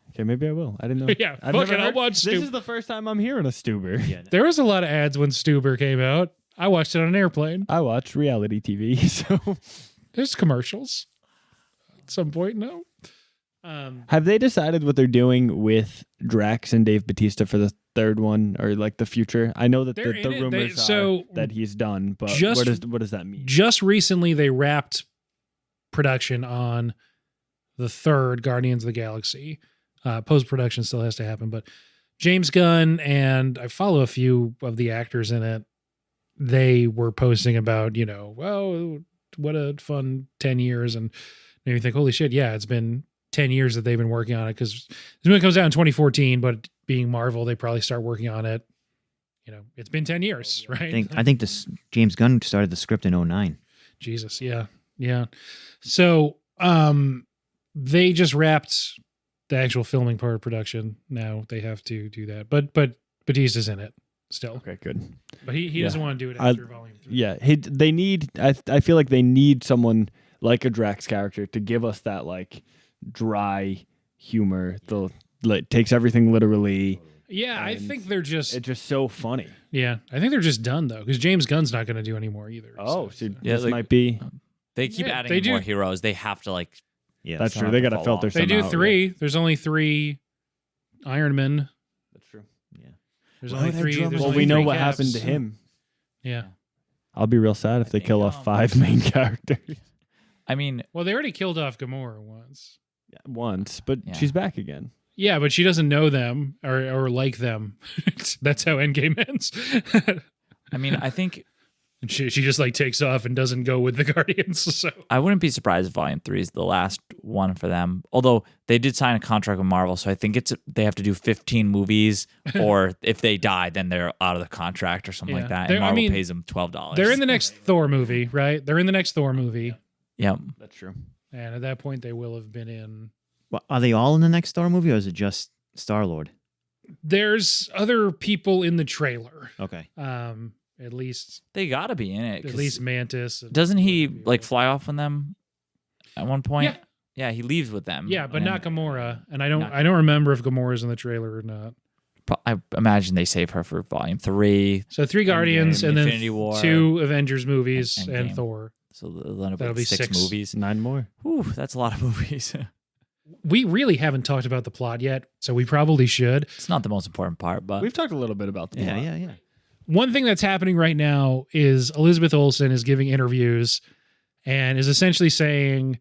Speaker 1: Okay, maybe I will. I didn't know.
Speaker 2: Yeah,
Speaker 1: I've
Speaker 2: fuck
Speaker 1: never
Speaker 2: it, I'll
Speaker 1: heard-
Speaker 2: watch
Speaker 1: This
Speaker 2: Stuber.
Speaker 1: is the first time I'm hearing a Stuber.
Speaker 3: Yeah.
Speaker 2: There was a lot of ads when Stuber came out. I watched it on an airplane.
Speaker 1: I watch reality TV, so
Speaker 2: There's commercials at some point. No.
Speaker 1: have they decided what they're doing with Drax and Dave Bautista for the third one, or like the future? I know that
Speaker 2: They're
Speaker 1: the
Speaker 2: in it.
Speaker 1: rumors
Speaker 2: So
Speaker 1: are that he's done, but
Speaker 2: just-
Speaker 1: what does that mean?
Speaker 2: Just recently, they wrapped production on the 3rd Guardians of the Galaxy. Post-production still has to happen, but James Gunn, and I follow a few of the actors in it, they were posting about, well, what a fun 10 years. And made me think, holy shit, yeah, it's been 10 years that they've been working on it, because this movie comes out in 2014, but being Marvel, they probably start working on it. It's been 10 years, right?
Speaker 3: I think this James Gunn started the script in 2009.
Speaker 2: Jesus, yeah. So they just wrapped the actual filming part of production. Now they have to do that. But Bautista's in it still.
Speaker 1: Okay, good.
Speaker 2: But he doesn't want to do it
Speaker 1: I-
Speaker 2: after volume 3.
Speaker 1: Yeah, they need. I feel like they need someone like a Drax character to give us that like dry humor. Takes everything literally.
Speaker 2: Yeah, I
Speaker 1: And
Speaker 2: think they're just
Speaker 1: It's just so funny.
Speaker 2: I think they're just done though, because James Gunn's not going to do any more either.
Speaker 1: Oh,
Speaker 2: so.
Speaker 1: so
Speaker 4: Yeah,
Speaker 1: this
Speaker 4: like-
Speaker 1: might be.
Speaker 4: They keep
Speaker 2: Yeah,
Speaker 4: adding
Speaker 2: they
Speaker 4: in more
Speaker 2: do.
Speaker 4: heroes. They have to like.
Speaker 3: Yeah.
Speaker 1: That's
Speaker 4: some
Speaker 1: true. They
Speaker 4: have to
Speaker 1: got to
Speaker 4: fall
Speaker 1: filter
Speaker 4: off.
Speaker 2: They
Speaker 1: some
Speaker 2: do
Speaker 1: out,
Speaker 2: 3.
Speaker 1: yeah.
Speaker 2: There's only 3 Iron Men.
Speaker 1: That's true.
Speaker 2: There's
Speaker 3: Why
Speaker 2: only
Speaker 3: would I
Speaker 2: 3.
Speaker 3: drum
Speaker 2: There's
Speaker 3: his
Speaker 1: Well,
Speaker 2: only
Speaker 1: we know
Speaker 2: 3
Speaker 1: what
Speaker 2: caps.
Speaker 1: happened to him.
Speaker 2: Yeah.
Speaker 1: I'll be real sad if they
Speaker 4: think,
Speaker 1: kill off 5 main characters
Speaker 4: I mean,
Speaker 2: Well, they already killed off Gamora once.
Speaker 1: once, but
Speaker 4: Yeah.
Speaker 1: she's back again.
Speaker 2: Yeah, but she doesn't know them or like them. That's how Endgame ends.
Speaker 4: I think
Speaker 2: And she just like takes off and doesn't go with the Guardians. So
Speaker 4: I wouldn't be surprised if Volume 3 is the last one for them. Although they did sign a contract with Marvel, so I think they have to do 15 movies, or if they die, then they're out of the contract or something
Speaker 2: Yeah.
Speaker 4: like that.
Speaker 2: They're-
Speaker 4: And
Speaker 2: I
Speaker 4: Marvel
Speaker 2: mean,
Speaker 4: pays them $12.
Speaker 2: they're in the next Thor movie, right? They're in the next Thor movie.
Speaker 4: Yep.
Speaker 1: That's true.
Speaker 2: And at that point, they will have been in.
Speaker 3: Well, are they all in the next Thor movie, or is it just Star-Lord?
Speaker 2: There's other people in the trailer.
Speaker 3: Okay.
Speaker 2: At least
Speaker 4: They got to be in it.
Speaker 2: at
Speaker 4: 'cause
Speaker 2: least Mantis. and-
Speaker 4: doesn't he like fly off on them at one point?
Speaker 2: Yeah.
Speaker 4: Yeah, he leaves with them.
Speaker 2: Yeah, but
Speaker 4: and
Speaker 2: not Gamora. And I don't
Speaker 4: Not-
Speaker 2: remember if Gamora's in the trailer or not.
Speaker 4: I imagine they save her for Volume 3.
Speaker 2: So 3 Guardians
Speaker 4: Endgame,
Speaker 2: and then
Speaker 4: Infinity War,
Speaker 2: 2 Avengers movies
Speaker 4: and
Speaker 2: and
Speaker 4: Endgame.
Speaker 2: Thor.
Speaker 4: So that'll
Speaker 2: That'll
Speaker 4: be
Speaker 2: be
Speaker 4: 6
Speaker 2: 6.
Speaker 4: movies.
Speaker 1: 9 more.
Speaker 4: Whew, that's a lot of movies.
Speaker 2: We really haven't talked about the plot yet, so we probably should.
Speaker 4: It's not the most important part, but
Speaker 1: We've talked a little bit about the plot.
Speaker 3: Yeah.
Speaker 2: One thing that's happening right now is Elizabeth Olsen is giving interviews and is essentially saying,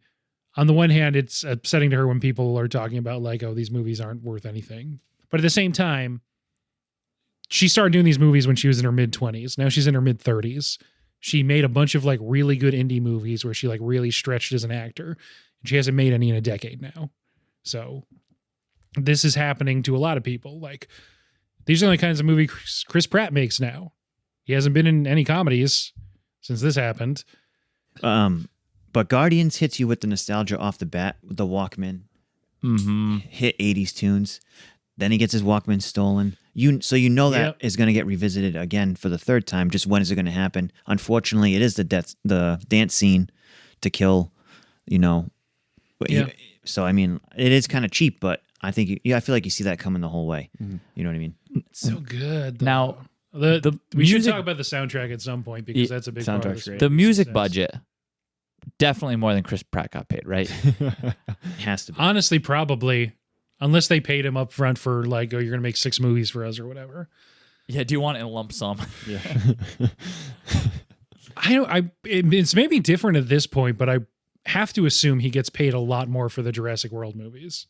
Speaker 2: on the one hand, it's upsetting to her when people are talking about like, oh, these movies aren't worth anything. But at the same time, she started doing these movies when she was in her mid-20s. Now she's in her mid-30s. She made a bunch of like really good indie movies where she like really stretched as an actor. And she hasn't made any in a decade now. So this is happening to a lot of people. Like, these are the kinds of movies Chris Pratt makes now. He hasn't been in any comedies since this happened.
Speaker 3: But Guardians hits you with the nostalgia off the bat with the Walkman. Hit 80s tunes. Then he gets his Walkman stolen. So you know that
Speaker 2: Yep.
Speaker 3: is going to get revisited again for the 3rd time. Just when is it going to happen? Unfortunately, it is the dance scene to kill, But
Speaker 2: Yeah.
Speaker 3: so I mean, it is kind of cheap, but I think I feel like you see that coming the whole way. You know what I mean?
Speaker 2: It's so good. Though.
Speaker 4: Now,
Speaker 2: we should
Speaker 4: music-
Speaker 2: talk about the soundtrack at some point because that's a big part of
Speaker 1: Soundtrack's
Speaker 2: this.
Speaker 1: great.
Speaker 4: the music
Speaker 2: success.
Speaker 4: budget, definitely more than Chris Pratt got paid, right?
Speaker 3: It has to be.
Speaker 2: Honestly, probably. Unless they paid him up front for like, oh, you're going to make 6 movies for us or whatever.
Speaker 4: Yeah, do you want it in a lump sum?
Speaker 1: Yeah.
Speaker 2: It's maybe different at this point, but I have to assume he gets paid a lot more for the Jurassic World movies.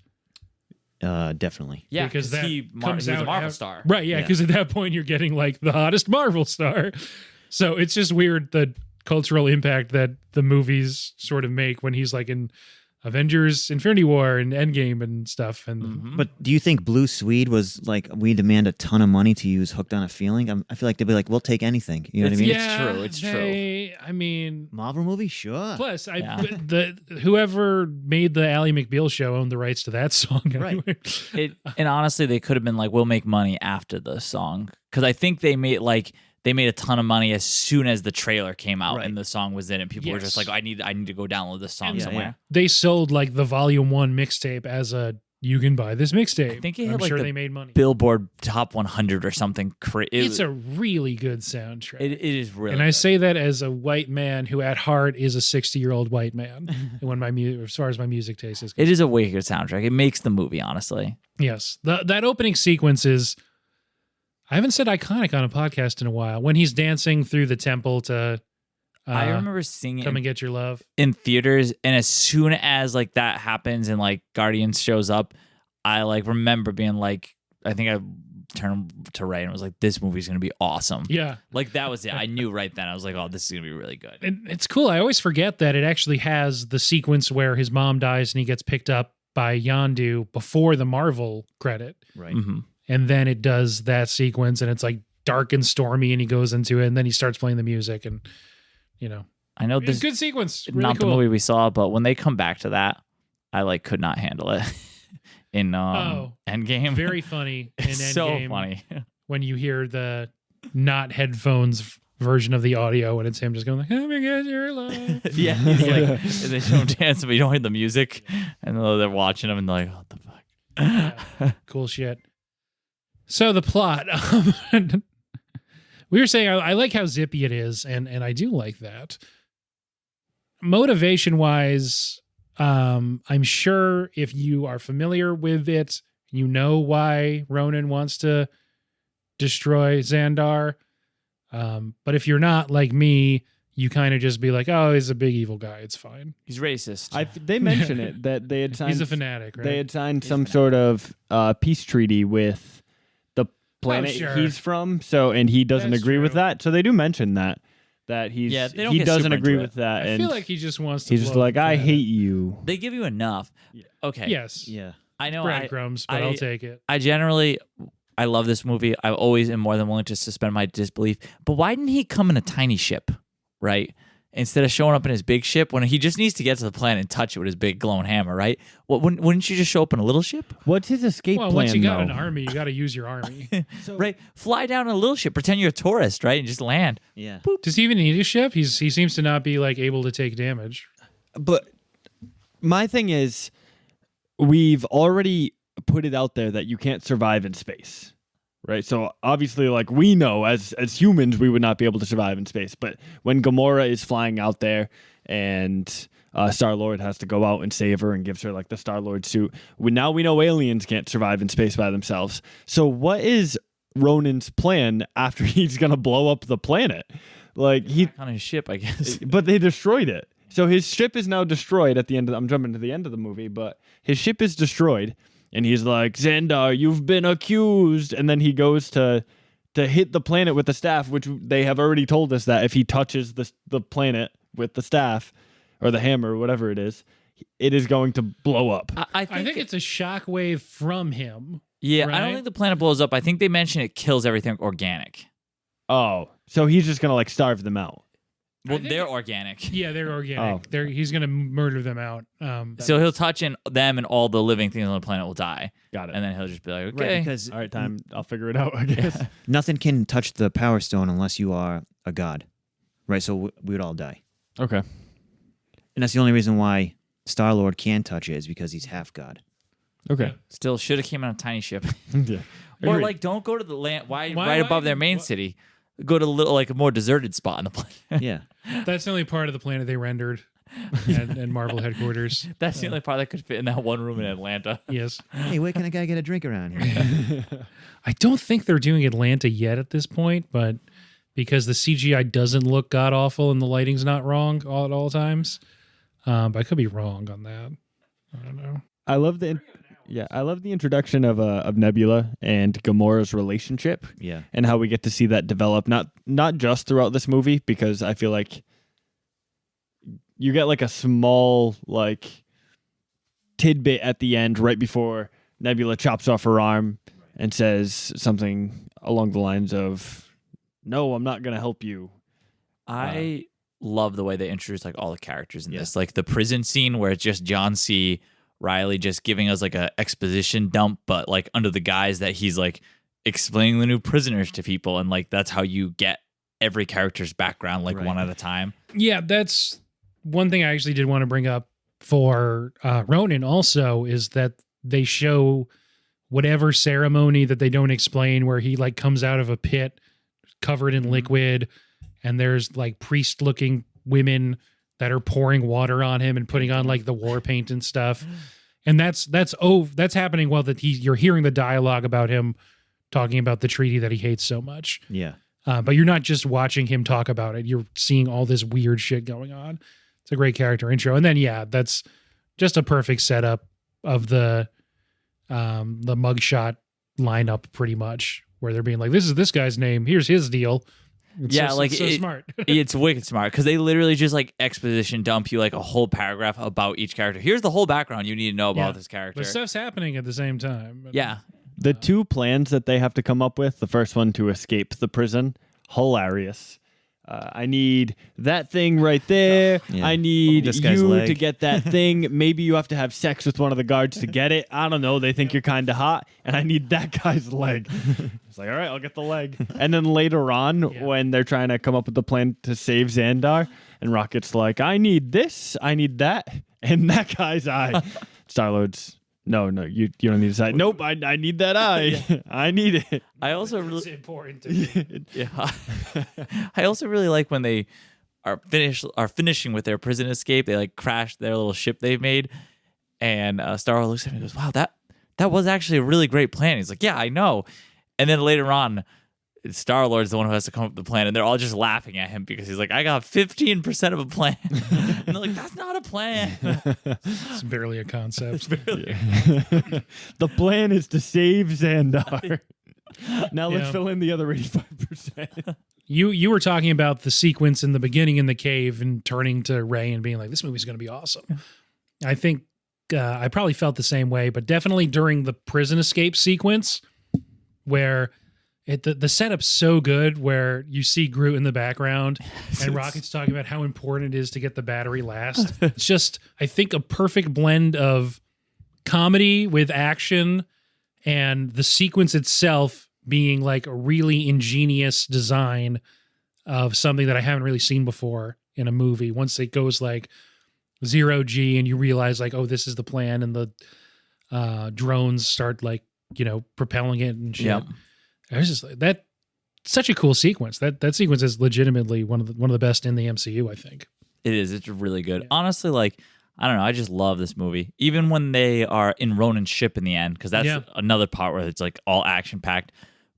Speaker 3: Definitely.
Speaker 4: Yeah,
Speaker 2: Because
Speaker 4: because
Speaker 2: that
Speaker 4: he
Speaker 2: comes
Speaker 4: was a
Speaker 2: out
Speaker 4: Marvel
Speaker 2: af-
Speaker 4: star.
Speaker 2: Right, yeah,
Speaker 3: Yeah.
Speaker 2: because at that point you're getting like the hottest Marvel star. So it's just weird the cultural impact that the movies sort of make when he's like in Avengers, Infinity War, and Endgame and stuff. And
Speaker 4: Mhm.
Speaker 3: But do you think Blue Swede was like, we demand a ton of money to use Hooked on a Feeling? I feel like they'd be like, we'll take anything. You know what I mean?
Speaker 4: It's true, it's true.
Speaker 2: I mean,
Speaker 3: Marvel movie? Sure.
Speaker 2: plus,
Speaker 4: Yeah.
Speaker 2: whoever made the Ally McBeal show owned the rights to that song.
Speaker 3: Right.
Speaker 2: Anyway.
Speaker 4: And honestly, they could have been like, we'll make money after the song. Because I think they made a ton of money as soon as the trailer came out
Speaker 3: Right.
Speaker 4: and the song was in, and people were just
Speaker 2: Yes.
Speaker 4: like, I need to go download this song
Speaker 2: And-
Speaker 4: somewhere.
Speaker 2: They sold like the Volume 1 mixtape as a you can buy this mixtape.
Speaker 4: I think it
Speaker 2: I'm
Speaker 4: hit, like,
Speaker 2: sure
Speaker 4: the
Speaker 2: they made money.
Speaker 4: Billboard Top 100 or something.
Speaker 2: It's a really good soundtrack.
Speaker 4: it is really.
Speaker 2: and I
Speaker 4: good.
Speaker 2: say that as a white man who at heart is a 60-year-old white man when as far as my music taste is concerned.
Speaker 4: it is a way good soundtrack. It makes the movie, honestly.
Speaker 2: Yes. That opening sequence is, I haven't said iconic on a podcast in a while. When he's dancing through the temple to
Speaker 4: I remember seeing it
Speaker 2: Come and Get Your Love.
Speaker 4: in theaters, and as soon as like that happens and like Guardians shows up, I like remember being like, I think I turned to Ray and was like, this movie's gonna be awesome.
Speaker 2: Yeah.
Speaker 4: Like that was it. I knew right then. I was like, oh, this is gonna be really good.
Speaker 2: And it's cool. I always forget that it actually has the sequence where his mom dies and he gets picked up by Yondu before the Marvel credit.
Speaker 3: Right.
Speaker 4: Mhm.
Speaker 2: And then it does that sequence and it's like dark and stormy and he goes into it and then he starts playing the music and,
Speaker 4: I know
Speaker 2: it's
Speaker 4: this
Speaker 2: a good sequence. Really
Speaker 4: not
Speaker 2: cool.
Speaker 4: the movie we saw, but when they come back to that, I like could not handle it in Endgame.
Speaker 2: Very funny in
Speaker 4: It's so
Speaker 2: Endgame
Speaker 4: funny.
Speaker 2: when you hear the not headphones version of the audio and it's him just going like, "Come and get your love."
Speaker 4: Yeah, he's like, they show him dancing, but you don't hear the music, and they're watching him and they're like, what the fuck?
Speaker 2: Yeah. Cool shit. So the plot. We were saying I like how zippy it is, and I do like that. Motivation wise, I'm sure if you are familiar with it, you know why Ronan wants to destroy Xandar. But if you're not like me, you kind of just be like, oh, he's a big evil guy. It's fine.
Speaker 4: He's racist.
Speaker 1: They mention it that they had signed.
Speaker 2: He's a fanatic, right?
Speaker 1: They had signed some sort of peace treaty with the planet
Speaker 2: sure.
Speaker 1: he's from. So, and he doesn't
Speaker 2: That's
Speaker 1: agree with
Speaker 2: true.
Speaker 1: that. So they do mention that he's
Speaker 4: they don't
Speaker 1: he
Speaker 4: get
Speaker 1: doesn't
Speaker 4: super
Speaker 1: agree
Speaker 4: into
Speaker 1: with
Speaker 4: it.
Speaker 1: that.
Speaker 2: I
Speaker 1: And
Speaker 2: feel like he just wants to
Speaker 1: he's just
Speaker 2: blow
Speaker 1: like,
Speaker 2: up the
Speaker 1: I
Speaker 2: planet.
Speaker 1: hate you.
Speaker 4: They give you enough. Okay.
Speaker 2: Yes.
Speaker 3: Yeah.
Speaker 4: I know.
Speaker 2: Breadcrumbs, but I'll take it.
Speaker 4: I love this movie. I always am more than willing to suspend my disbelief. But why didn't he come in a tiny ship, right? Instead of showing up in his big ship, when he just needs to get to the planet and touch it with his big glowing hammer, right? Wouldn't you just show up in a little ship?
Speaker 1: What's his escape
Speaker 2: Well,
Speaker 1: plan?
Speaker 2: once you got
Speaker 1: though?
Speaker 2: an army, you got to use your army.
Speaker 4: Right? Fly down in a little ship, pretend you're a tourist, right? And just land.
Speaker 3: Yeah.
Speaker 2: Does he even need a ship? He seems to not be like able to take damage.
Speaker 1: But my thing is, we've already put it out there that you can't survive in space, right? So obviously, like, we know as humans, we would not be able to survive in space. But when Gamora is flying out there and Star-Lord has to go out and save her and gives her like the Star-Lord suit, now we know aliens can't survive in space by themselves. So what is Ronan's plan after he's gonna blow up the planet? Like
Speaker 4: On his ship, I guess.
Speaker 1: but they destroyed it. So his ship is now destroyed at the end of I'm jumping to the end of the movie, but his ship is destroyed and he's like, Xandar, you've been accused. And then he goes to hit the planet with the staff, which they have already told us that if he touches the planet with the staff or the hammer or whatever it is going to blow up.
Speaker 4: I
Speaker 2: think it's a shockwave from him.
Speaker 4: Yeah,
Speaker 2: right?
Speaker 4: I don't think the planet blows up. I think they mention it kills everything organic.
Speaker 1: Oh, so he's just going to like starve them out.
Speaker 4: Well,
Speaker 2: think
Speaker 4: they're organic.
Speaker 2: Yeah, they're organic.
Speaker 1: Oh.
Speaker 2: He's going to murder them out.
Speaker 4: So he'll touch them and all the living things on the planet will die.
Speaker 1: Got it.
Speaker 4: And then he'll just be like,
Speaker 3: Right,
Speaker 4: okay.
Speaker 3: because
Speaker 1: All right, time. I'll figure it out, I guess.
Speaker 3: nothing can touch the Power Stone unless you are a god, right? So we would all die,
Speaker 1: Okay.
Speaker 3: and that's the only reason why Star-Lord can touch it is because he's half god.
Speaker 1: Okay.
Speaker 4: Still should have came on a tiny ship.
Speaker 1: Yeah.
Speaker 4: Or
Speaker 1: Agreed.
Speaker 4: like, don't go to the land. Why
Speaker 2: Why-
Speaker 4: right
Speaker 2: why
Speaker 4: above their
Speaker 2: even-
Speaker 4: main
Speaker 2: what-
Speaker 4: city? Go to a more deserted spot on the planet.
Speaker 3: Yeah.
Speaker 2: That's the only part of the planet they rendered and Marvel headquarters.
Speaker 4: That's the only part that could fit in that one room in Atlanta.
Speaker 2: Yes.
Speaker 3: Hey, where can a guy get a drink around here?
Speaker 2: I don't think they're doing Atlanta yet at this point, but because the CGI doesn't look god awful and the lighting's not wrong at all times. But I could be wrong on that. I don't know.
Speaker 1: I love the introduction of Nebula and Gamora's relationship
Speaker 3: Yeah.
Speaker 1: and how we get to see that develop not just throughout this movie, because I feel like you get like a small like tidbit at the end right before Nebula chops off her arm and says something along the lines of, "No, I'm not going to help you."
Speaker 4: I love the way they introduce like all the characters in
Speaker 3: Yeah.
Speaker 4: this. Like the prison scene where it's just John C. Reilly just giving us like a exposition dump, but like under the guise that he's like explaining the new prisoners to people, and like that's how you get every character's background like
Speaker 3: Right.
Speaker 4: one at a time.
Speaker 2: Yeah, that's one thing I actually did want to bring up for Ronin also is that they show whatever ceremony that they don't explain where he like comes out of a pit covered in liquid and there's like priest looking women that are pouring water on him and putting on like the war paint and stuff. And that's happening while you're hearing the dialogue about him talking about the treaty that he hates so much.
Speaker 3: Yeah.
Speaker 2: But you're not just watching him talk about it. You're seeing all this weird shit going on. It's a great character intro. And then, yeah, that's just a perfect setup of the mugshot lineup pretty much, where they're being like, this is this guy's name. Here's his deal. It's
Speaker 4: Yeah,
Speaker 2: so,
Speaker 4: like
Speaker 2: it's so
Speaker 4: it-
Speaker 2: smart.
Speaker 4: It's wicked smart because they literally just like exposition dump you like a whole paragraph about each character. Here's the whole background you need to know about
Speaker 2: Yeah.
Speaker 4: this character.
Speaker 2: But stuff's happening at the same time.
Speaker 4: Yeah.
Speaker 1: The two plans that they have to come up with, the first one to escape the prison, hilarious. I need that thing right there.
Speaker 3: Yeah.
Speaker 1: I need
Speaker 3: This guy's
Speaker 1: you
Speaker 3: leg.
Speaker 1: to get that thing. Maybe you have to have sex with one of the guards to get it. I don't know. They think you're kind of hot, and I need that guy's leg. It's like, all right, I'll get the leg. And then later on, when they're trying to come up with the plan to save Xandar, and Rocket's like, I need this, I need that, and that guy's eye. Star-Lord's, no, you don't need his eye. Nope, I need that eye. I need it.
Speaker 4: I also
Speaker 2: It's
Speaker 4: really
Speaker 2: important to me.
Speaker 4: Yeah. I also really like when they are finishing with their prison escape. They like crash their little ship they've made, and Star-Lord looks at me and goes, "Wow, that was actually a really great plan." He's like, "Yeah, I know." And then later on, Star-Lord's the one who has to come up with the plan, and they're all just laughing at him because he's like, I got 15% of a plan. And they're like, that's not a plan.
Speaker 2: It's barely a concept.
Speaker 1: The plan is to save Xandar. Now let's fill in the other 85%.
Speaker 2: You were talking about the sequence in the beginning in the cave and turning to Rey and being like, this movie's going to be awesome. I think I probably felt the same way, but definitely during the prison escape sequence where the setup's so good where you see Groot in the background and Rocket's talking about how important it is to get the battery last. It's just, I think, a perfect blend of comedy with action and the sequence itself being like a really ingenious design of something that I haven't really seen before in a movie. Once it goes like 0G and you realize like, oh, this is the plan, and the drones start like, propelling it and shit.
Speaker 4: Yep.
Speaker 2: I was just like, that such a cool sequence. That sequence is legitimately one of the best in the MCU, I think.
Speaker 4: It is. It's really good.
Speaker 2: Yeah.
Speaker 4: Honestly, like, I don't know. I just love this movie. Even when they are in Ronan's ship in the end, because that's another part where it's like all action packed,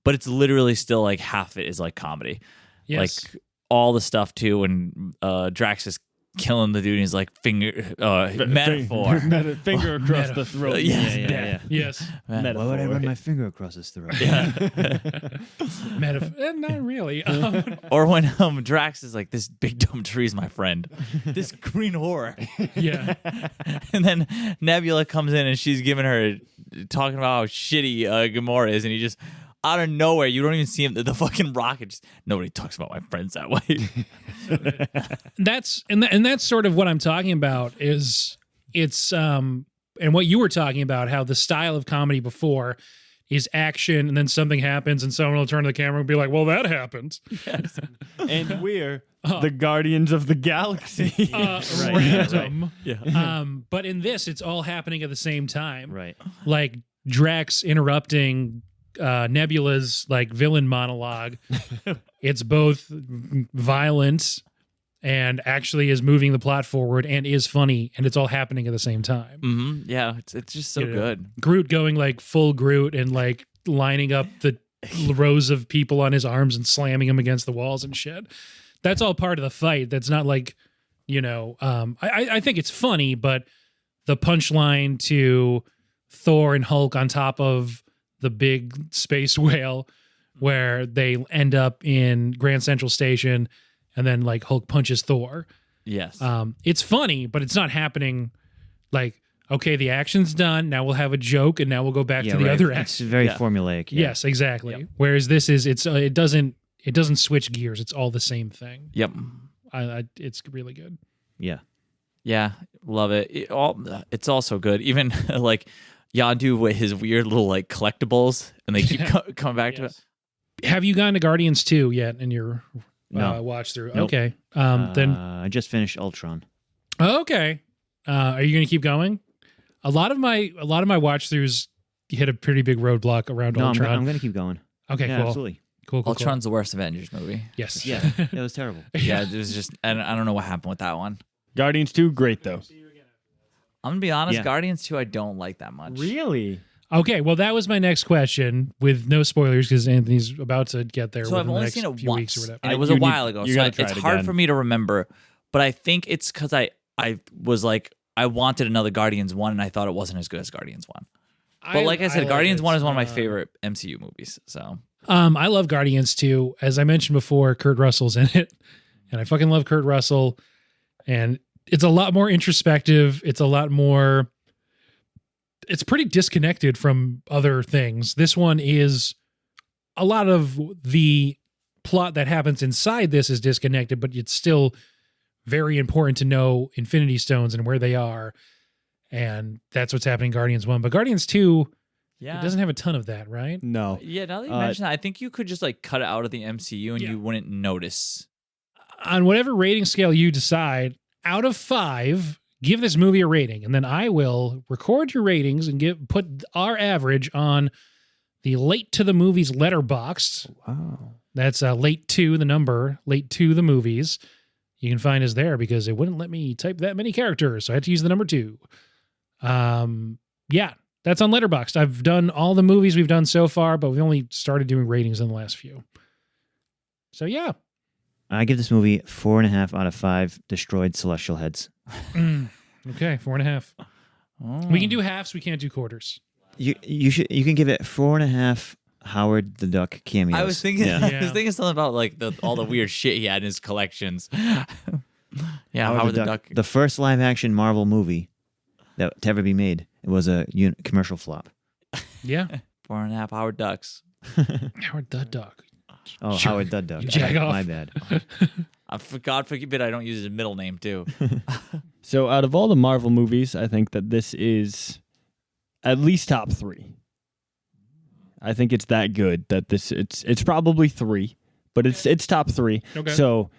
Speaker 4: but it's literally still like half it is like comedy.
Speaker 2: Yes.
Speaker 4: Like all the stuff too, when Drax is killing the dude and he's like metaphor.
Speaker 1: Finger across the throat.
Speaker 4: Yes.
Speaker 2: Yes.
Speaker 3: Why would I run my finger across his throat?
Speaker 2: Not really.
Speaker 4: Or when Drax is like, this big dumb tree's my friend. This green whore.
Speaker 2: Yeah.
Speaker 4: And then Nebula comes in and she's giving her, talking about how shitty Gamora is, and he just, out of nowhere, you don't even see him. The fucking rocket. Just, nobody talks about my friends that way.
Speaker 2: That's sort of what I'm talking about. Is it's and what you were talking about, how the style of comedy before is action, and then something happens, and someone will turn to the camera and be like, "Well, that happened."
Speaker 4: Yes.
Speaker 1: And we're the Guardians of the Galaxy.
Speaker 2: Random.
Speaker 4: Yeah.
Speaker 2: But in this, it's all happening at the same time.
Speaker 3: Right.
Speaker 2: Like Drax interrupting Nebula's like villain monologue. It's both violent and actually is moving the plot forward and is funny, and it's all happening at the same time.
Speaker 4: Mm-hmm. Yeah, it's just so good.
Speaker 2: Groot going like full Groot and like lining up the rows of people on his arms and slamming them against the walls and shit. That's all part of the fight. That's not like, I think it's funny, but the punchline to Thor and Hulk on top of the big space whale where they end up in Grand Central Station and then like Hulk punches Thor.
Speaker 4: Yes.
Speaker 2: It's funny, but it's not happening like, okay, the action's done. Now we'll have a joke and now we'll go back to the other action.
Speaker 3: It's very formulaic. Yeah.
Speaker 2: Yes, exactly.
Speaker 4: Yep.
Speaker 2: Whereas this is, it doesn't switch gears. It's all the same thing.
Speaker 4: Yep.
Speaker 2: It's really good.
Speaker 3: Yeah.
Speaker 4: Yeah, love it. It's also good. Even like Yondu with his weird little like collectibles, and they keep coming back to it.
Speaker 2: Have you gotten to Guardians 2 yet in your
Speaker 3: No.
Speaker 2: watch through?
Speaker 3: Nope.
Speaker 2: Okay. Then
Speaker 3: I just finished Ultron.
Speaker 2: okay. Are you going to keep going? A lot of my watch throughs hit a pretty big roadblock around
Speaker 3: No,
Speaker 2: Ultron.
Speaker 3: I'm going to keep going.
Speaker 2: Okay,
Speaker 3: Yeah,
Speaker 2: cool.
Speaker 3: absolutely.
Speaker 2: Cool.
Speaker 4: Ultron's the worst Avengers movie.
Speaker 2: Yes.
Speaker 3: Yeah, it was terrible.
Speaker 4: Yeah, it was just, I don't know what happened with that one.
Speaker 1: Guardians 2, great though.
Speaker 4: I'm gonna be honest,
Speaker 3: Yeah.
Speaker 4: Guardians 2 I don't like that much.
Speaker 1: Really?
Speaker 2: Okay, well, that was my next question with no spoilers because Anthony's about to get there.
Speaker 4: So I've
Speaker 2: within the
Speaker 4: only
Speaker 2: next
Speaker 4: seen it
Speaker 2: few weeks or
Speaker 4: once,
Speaker 2: whatever.
Speaker 4: and it was
Speaker 1: You
Speaker 4: a
Speaker 1: need-
Speaker 4: while ago,
Speaker 1: you
Speaker 4: so
Speaker 1: gotta try
Speaker 4: it's
Speaker 1: it
Speaker 4: hard
Speaker 1: again.
Speaker 4: for me to remember. But I think it's because I was like, I wanted another Guardians 1, and I thought it wasn't as good as Guardians 1. But like I said, Guardians
Speaker 2: it.
Speaker 4: 1 is one of my favorite MCU movies. So
Speaker 2: I love Guardians 2. As I mentioned before, Kurt Russell's in it, and I fucking love Kurt Russell. And it's a lot more introspective. It's pretty disconnected from other things. This one is a lot of the plot that happens inside this is disconnected, but it's still very important to know Infinity Stones and where they are. And that's what's happening in Guardians 1. But Guardians 2,
Speaker 4: yeah,
Speaker 2: it doesn't have a ton of that, right?
Speaker 1: No.
Speaker 4: Yeah, now that you mention that, I think you could just like cut it out of the MCU and
Speaker 2: Yeah.
Speaker 4: you wouldn't notice.
Speaker 2: On whatever rating scale you decide, out of 5, give this movie a rating, and then I will record your ratings and put our average on the Late to the Movies Letterboxd.
Speaker 1: Wow.
Speaker 2: That's Late to the number, Late to the Movies. You can find us there because it wouldn't let me type that many characters, so I had to use the number 2. Yeah, that's on Letterboxd. I've done all the movies we've done so far, but we've only started doing ratings in the last few. So yeah.
Speaker 3: I give this movie 4.5 out of 5 destroyed celestial heads.
Speaker 2: Okay, 4.5.
Speaker 4: Oh.
Speaker 2: We can do halves. We can't do quarters.
Speaker 3: You can give it 4.5 Howard the Duck cameos.
Speaker 4: I was thinking,
Speaker 3: Yeah.
Speaker 4: I was thinking something about like all the weird shit he had in his collections. Yeah, Howard the Duck.
Speaker 3: The first live action Marvel movie that to ever be made. It was a commercial flop.
Speaker 2: Yeah.
Speaker 4: 4.5 Howard Ducks.
Speaker 2: Howard the Duck.
Speaker 3: Oh,
Speaker 2: Sure.
Speaker 3: Howard the Duck.
Speaker 2: You jag off.
Speaker 3: My bad.
Speaker 4: God forbid I don't use his middle name too.
Speaker 1: So out of all the Marvel movies, I think that this is at least top 3. I think it's that good that it's probably 3, but it's top 3.
Speaker 2: Okay.
Speaker 1: So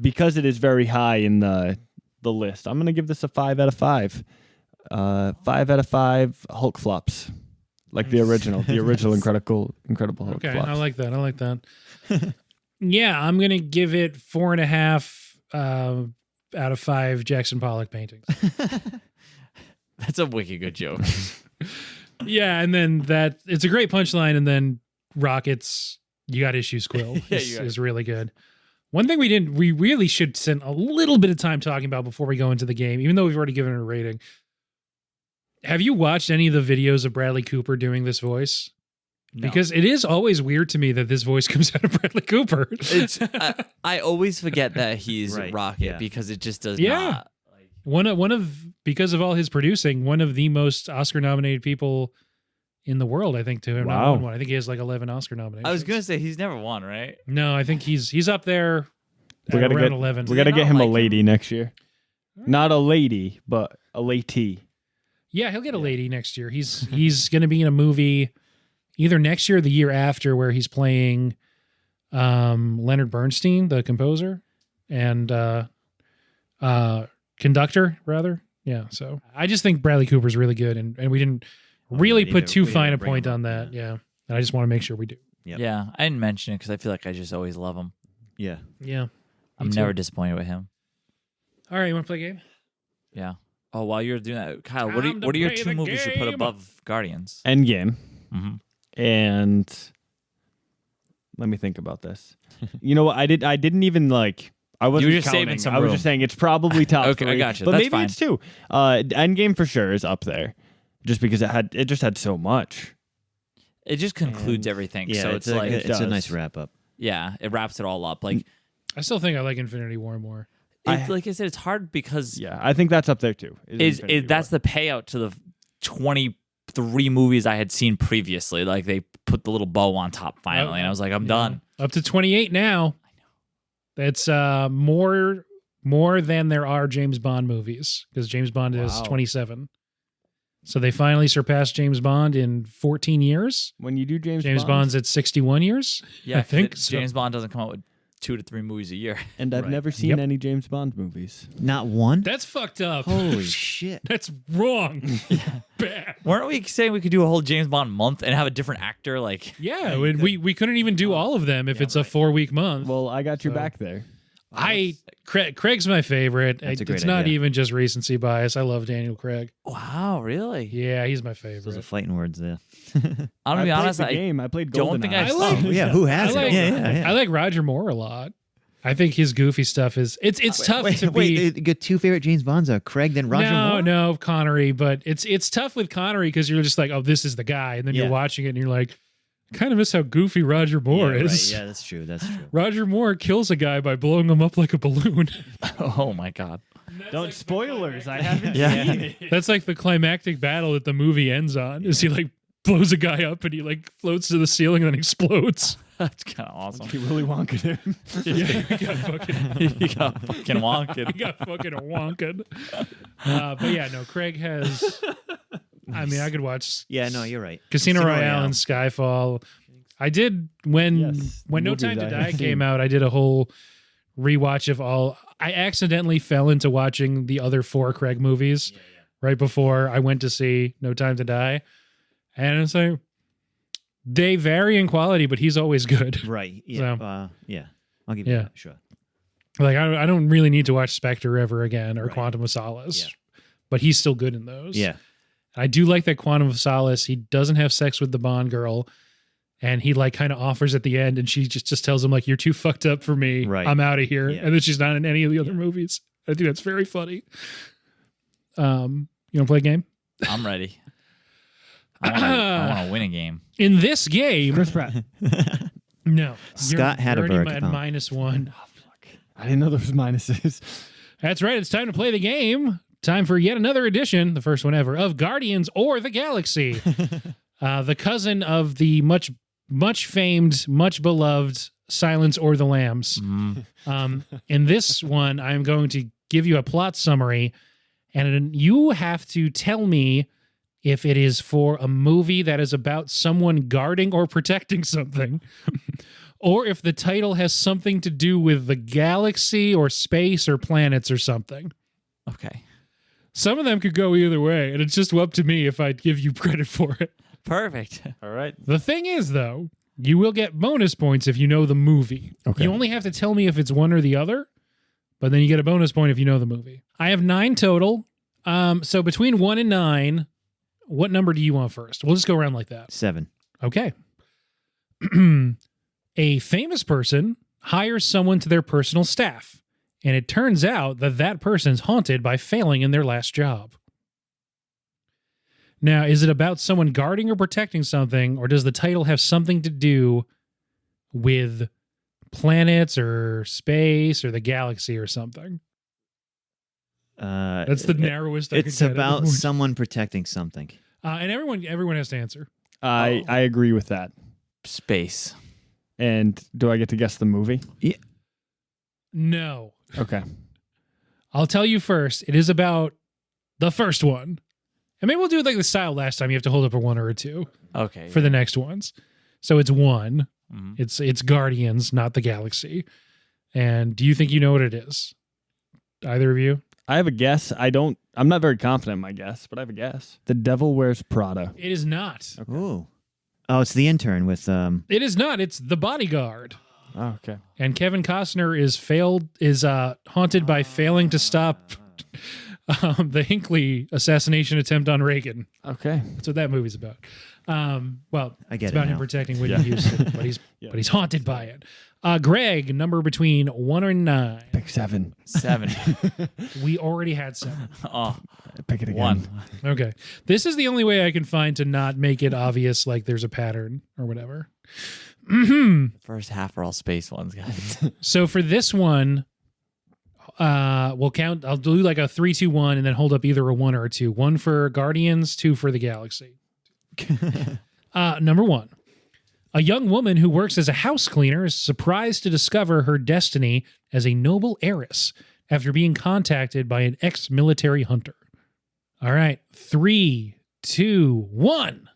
Speaker 1: because it is very high in the list, I'm gonna give this a 5 out of 5. 5 out of 5 Hulk flops, like the original Incredible Hulk
Speaker 2: Okay,
Speaker 1: flops.
Speaker 2: I like that. Yeah, I'm gonna give it 4.5 out of 5 Jackson Pollock paintings.
Speaker 4: That's a wicked good joke.
Speaker 2: Yeah, and then it's a great punchline, and then Rocket's "You Got Issues" quill
Speaker 4: Yeah,
Speaker 2: is really good. One thing we really should spend a little bit of time talking about before we go into the game, even though we've already given it a rating. Have you watched any of the videos of Bradley Cooper doing this voice?
Speaker 4: No.
Speaker 2: Because it is always weird to me that this voice comes out of Bradley Cooper.
Speaker 4: It's I always forget that he's
Speaker 3: Right,
Speaker 4: Rocket
Speaker 3: yeah.
Speaker 4: because it just does
Speaker 2: Yeah.
Speaker 4: not. Like,
Speaker 2: One of because of all his producing, one of the most Oscar nominated people in the world, I think, to have not
Speaker 1: Wow.
Speaker 2: won one. I think he has like 11 Oscar nominations.
Speaker 4: I was gonna say he's never won, right?
Speaker 2: No, I think he's up there
Speaker 1: We
Speaker 2: at
Speaker 1: gotta
Speaker 2: around
Speaker 1: get
Speaker 2: 11.
Speaker 1: we gotta
Speaker 4: not
Speaker 1: get him a
Speaker 4: like him?
Speaker 1: lady next year. Not a lady, but a lady.
Speaker 2: Yeah, he'll get a lady next year. He's going to be in a movie either next year or the year after where he's playing Leonard Bernstein, the composer, and conductor, rather. Yeah, so I just think Bradley Cooper's really good, and we didn't really
Speaker 3: we
Speaker 2: put
Speaker 3: didn't-
Speaker 2: too
Speaker 3: we
Speaker 2: fine a
Speaker 3: didn't bring
Speaker 2: point
Speaker 3: him
Speaker 2: on
Speaker 3: up,
Speaker 2: that. Yeah, and I just want to make sure we do.
Speaker 3: Yep.
Speaker 4: Yeah, I didn't mention it because I feel like I just always love him.
Speaker 3: Yeah.
Speaker 2: Yeah.
Speaker 4: I'm
Speaker 2: too.
Speaker 4: never disappointed with him.
Speaker 2: All right, you want to play a game?
Speaker 4: Yeah. Oh, while you're doing that, Kyle,
Speaker 2: Time to
Speaker 4: what are your
Speaker 2: play
Speaker 4: 2
Speaker 2: the
Speaker 4: movies you put
Speaker 2: game.
Speaker 4: above Guardians?
Speaker 1: Endgame.
Speaker 4: Mm-hmm.
Speaker 1: And let me think about this. You know what? I didn't even like. I wasn't
Speaker 4: just saving
Speaker 1: counting.
Speaker 4: some
Speaker 1: I was
Speaker 4: room.
Speaker 1: just saying it's probably top
Speaker 4: Okay,
Speaker 1: 3.
Speaker 4: I gotcha.
Speaker 1: But
Speaker 4: That's
Speaker 1: maybe
Speaker 4: fine.
Speaker 1: it's 2. Endgame for sure is up there, just because it just had so much.
Speaker 4: It just concludes
Speaker 1: And-
Speaker 4: everything.
Speaker 3: Yeah,
Speaker 4: so
Speaker 3: it's
Speaker 4: like,
Speaker 1: it
Speaker 3: a
Speaker 1: does.
Speaker 3: nice wrap up.
Speaker 4: yeah, it wraps it all up. Like,
Speaker 2: I still think I like Infinity War more.
Speaker 4: like I said, it's hard because
Speaker 1: Yeah, I think that's up there too.
Speaker 4: that's the payout to the 23 movies I had seen previously. Like they put the little bow on top finally, and I was like, I'm done.
Speaker 2: Up to 28 now. That's more than there are James Bond movies because James Bond is
Speaker 1: Wow.
Speaker 2: 27. So they finally surpassed James Bond in 14 years.
Speaker 1: when you do James
Speaker 2: James
Speaker 1: Bond,
Speaker 2: Bond's at 61 years.
Speaker 4: Yeah,
Speaker 2: I think
Speaker 4: 'cause
Speaker 2: so.
Speaker 4: James Bond doesn't come out with 2 to 3 movies a year.
Speaker 1: and I've
Speaker 3: Right.
Speaker 1: never seen
Speaker 2: Yep.
Speaker 1: any James Bond movies.
Speaker 3: Not one?
Speaker 2: That's fucked up.
Speaker 3: Holy shit.
Speaker 2: That's wrong. Bad.
Speaker 4: Weren't we saying we could do a whole James Bond month and have a different actor? Like,
Speaker 2: Yeah, we couldn't even do all of them if it's a 4-week month.
Speaker 1: Well, I got your
Speaker 2: So-
Speaker 1: back there.
Speaker 2: Craig's my favorite.
Speaker 3: That's a great
Speaker 2: It's not
Speaker 3: idea.
Speaker 2: even just recency bias. I love Daniel Craig.
Speaker 4: wow, really?
Speaker 2: Yeah, he's my
Speaker 3: Those are
Speaker 2: favorite.
Speaker 3: fighting words there.
Speaker 4: I'm gonna
Speaker 1: I
Speaker 4: be
Speaker 1: played
Speaker 4: honest.
Speaker 1: the
Speaker 4: I
Speaker 1: game. I played
Speaker 4: don't think
Speaker 1: GoldenEye.
Speaker 4: I've
Speaker 2: I like-
Speaker 4: seen.
Speaker 3: Yeah, who
Speaker 2: I
Speaker 3: has
Speaker 2: like,
Speaker 3: it? Yeah.
Speaker 2: I like Roger Moore a lot. I think his goofy stuff is it's tough to be.
Speaker 3: Your 2 favorite James Bonds are Craig then Roger Moore?
Speaker 2: No, Connery, but it's tough with Connery because you're just like, oh, this is the guy, and then you're
Speaker 3: Yeah.
Speaker 2: watching it and you're like, kind of miss how goofy Roger Moore
Speaker 3: Yeah,
Speaker 2: is.
Speaker 3: right. Yeah, that's true. That's true.
Speaker 2: Roger Moore kills a guy by blowing him up like a balloon.
Speaker 4: Oh my god.
Speaker 1: Don't spoilers. I haven't
Speaker 4: Yeah.
Speaker 1: seen it.
Speaker 2: That's like the climactic battle that the movie ends on. Is he like blows a guy up and he like floats to the ceiling and then explodes.
Speaker 4: That's kind of awesome.
Speaker 1: He really wanted him.
Speaker 2: Yeah, he got fucking
Speaker 4: You got fucking wonky.
Speaker 2: he got fucking wonked. But yeah, no, Craig has. I mean, I could watch
Speaker 3: Yeah, no, you're right.
Speaker 2: Casino Royale
Speaker 3: Royale.
Speaker 2: and Skyfall. I did when
Speaker 1: Yes,
Speaker 2: No
Speaker 1: movies
Speaker 2: Time to
Speaker 1: I
Speaker 2: Die
Speaker 1: have seen.
Speaker 2: came out. I did a whole rewatch of all. I accidentally fell into watching the other 4 Craig movies right before I went to see No Time to Die, and it's like they vary in quality, but he's always good.
Speaker 3: Right. Yeah.
Speaker 2: So-
Speaker 3: Yeah. I'll give you
Speaker 2: Yeah.
Speaker 3: that. Sure.
Speaker 2: Like I don't really need to watch Spectre ever again or
Speaker 3: Right.
Speaker 2: Quantum of Solace,
Speaker 3: Yeah.
Speaker 2: but he's still good in those.
Speaker 3: Yeah.
Speaker 2: I do like that Quantum of Solace. He doesn't have sex with the Bond girl, And he like kind of offers at the end, and she just tells him like, "You're too fucked up for me.
Speaker 3: Right.
Speaker 2: I'm out of here."
Speaker 3: Yeah.
Speaker 2: And then she's not in any of the other movies. I think that's very funny. You want to play a game?
Speaker 4: I'm ready. I want to win a game.
Speaker 2: In this game,
Speaker 1: Chris Pratt.
Speaker 2: no.
Speaker 3: Scott
Speaker 2: you're already
Speaker 3: Hatterberg.
Speaker 2: at
Speaker 3: Oh.
Speaker 2: -1.
Speaker 1: I didn't know there was minuses.
Speaker 2: That's right. It's time to play the game. Time for yet another edition, the first one ever, of Guardians or the Galaxy. The cousin of the much famed, much beloved Silence or the Lambs. In this one, I'm going to give you a plot summary, and you have to tell me if it is for a movie that is about someone guarding or protecting something, or if the title has something to do with the galaxy or space or planets or something.
Speaker 4: Okay.
Speaker 2: Some of them could go either way, and it's just up to me if I'd give you credit for it.
Speaker 4: Perfect.
Speaker 1: All right.
Speaker 2: The thing is, though, you will get bonus points if you know the movie.
Speaker 1: Okay.
Speaker 2: You only have to tell me if it's one or the other, but then you get a bonus point if you know the movie. I have 9 total. So between 1 and 9, what number do you want first? We'll just go around like that.
Speaker 3: 7.
Speaker 2: Okay. A famous person hires someone to their personal staff, and it turns out that that person's haunted by failing in their last job. Now, is it about someone guarding or protecting something, or does the title have something to do with planets or space or the galaxy or something? That's the narrowest I could
Speaker 3: It's
Speaker 2: get.
Speaker 3: about someone protecting something.
Speaker 2: And everyone has to answer.
Speaker 1: I agree with that.
Speaker 4: Space.
Speaker 1: And do I get to guess the movie?
Speaker 2: No.
Speaker 1: Okay.
Speaker 2: I'll tell you first. It is about the first one. And maybe we'll do it like the style last time. You have to hold up a 1 or a 2
Speaker 4: Okay.
Speaker 2: for the next ones. So it's 1.
Speaker 4: Mhm.
Speaker 2: It's Guardians, not the Galaxy. And do you think you know what it is? Either of you?
Speaker 1: I have a guess. I'm not very confident in my guess, but I have a guess. The Devil Wears Prada.
Speaker 2: It is not.
Speaker 3: Ooh. Oh, it's the intern with
Speaker 2: It is not. It's The Bodyguard.
Speaker 1: Oh, okay.
Speaker 2: And Kevin Costner is haunted by failing to stop the Hinckley assassination attempt on Reagan.
Speaker 1: Okay.
Speaker 2: That's what that movie's about. Well,
Speaker 3: I get
Speaker 2: it's
Speaker 3: it
Speaker 2: about him
Speaker 3: now.
Speaker 2: protecting Whitney Houston, but he's haunted by it. Greg, number between 1 and 9.
Speaker 1: Pick 7.
Speaker 4: 7.
Speaker 2: We already had 7.
Speaker 4: Oh,
Speaker 1: Pick it again.
Speaker 4: 1.
Speaker 2: Okay. This is the only way I can find to not make it obvious like there's a pattern or whatever.
Speaker 4: First half are all space ones, guys.
Speaker 2: So for this one, we'll count. I'll do like a 3, 2, 1, and then hold up either a 1 or a 2. 1 for Guardians, 2 for the Galaxy. Number 1. A young woman who works as a house cleaner is surprised to discover her destiny as a noble heiress after being contacted by an ex-military hunter. All right. 3, 2, 1.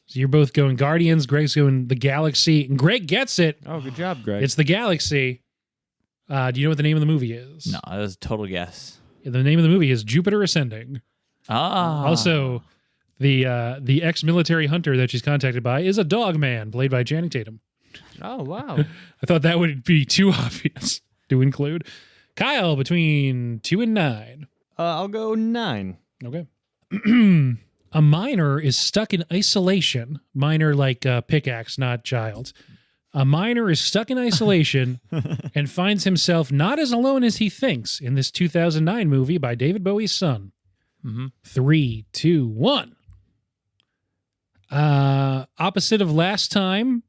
Speaker 2: So you're both going Guardians. Greg's going the Galaxy. And Greg gets it.
Speaker 1: Oh, good job, Greg.
Speaker 2: It's the Galaxy. Do you know what the name of the movie is?
Speaker 4: No, that was a total guess.
Speaker 2: The name of the movie is Jupiter Ascending.
Speaker 4: Ah.
Speaker 2: Also, the ex-military hunter that she's contacted by is a dog man played by Channing Tatum.
Speaker 1: Oh, wow.
Speaker 2: I thought that would be too obvious to include. Kyle, between 2 and 9.
Speaker 1: I'll go 9.
Speaker 2: Okay. A miner is stuck in isolation. Miner like pickaxe, not child. A miner is stuck in isolation and finds himself not as alone as he thinks in this 2009 movie by David Bowie's son. 3, 2, 1. Opposite of last time,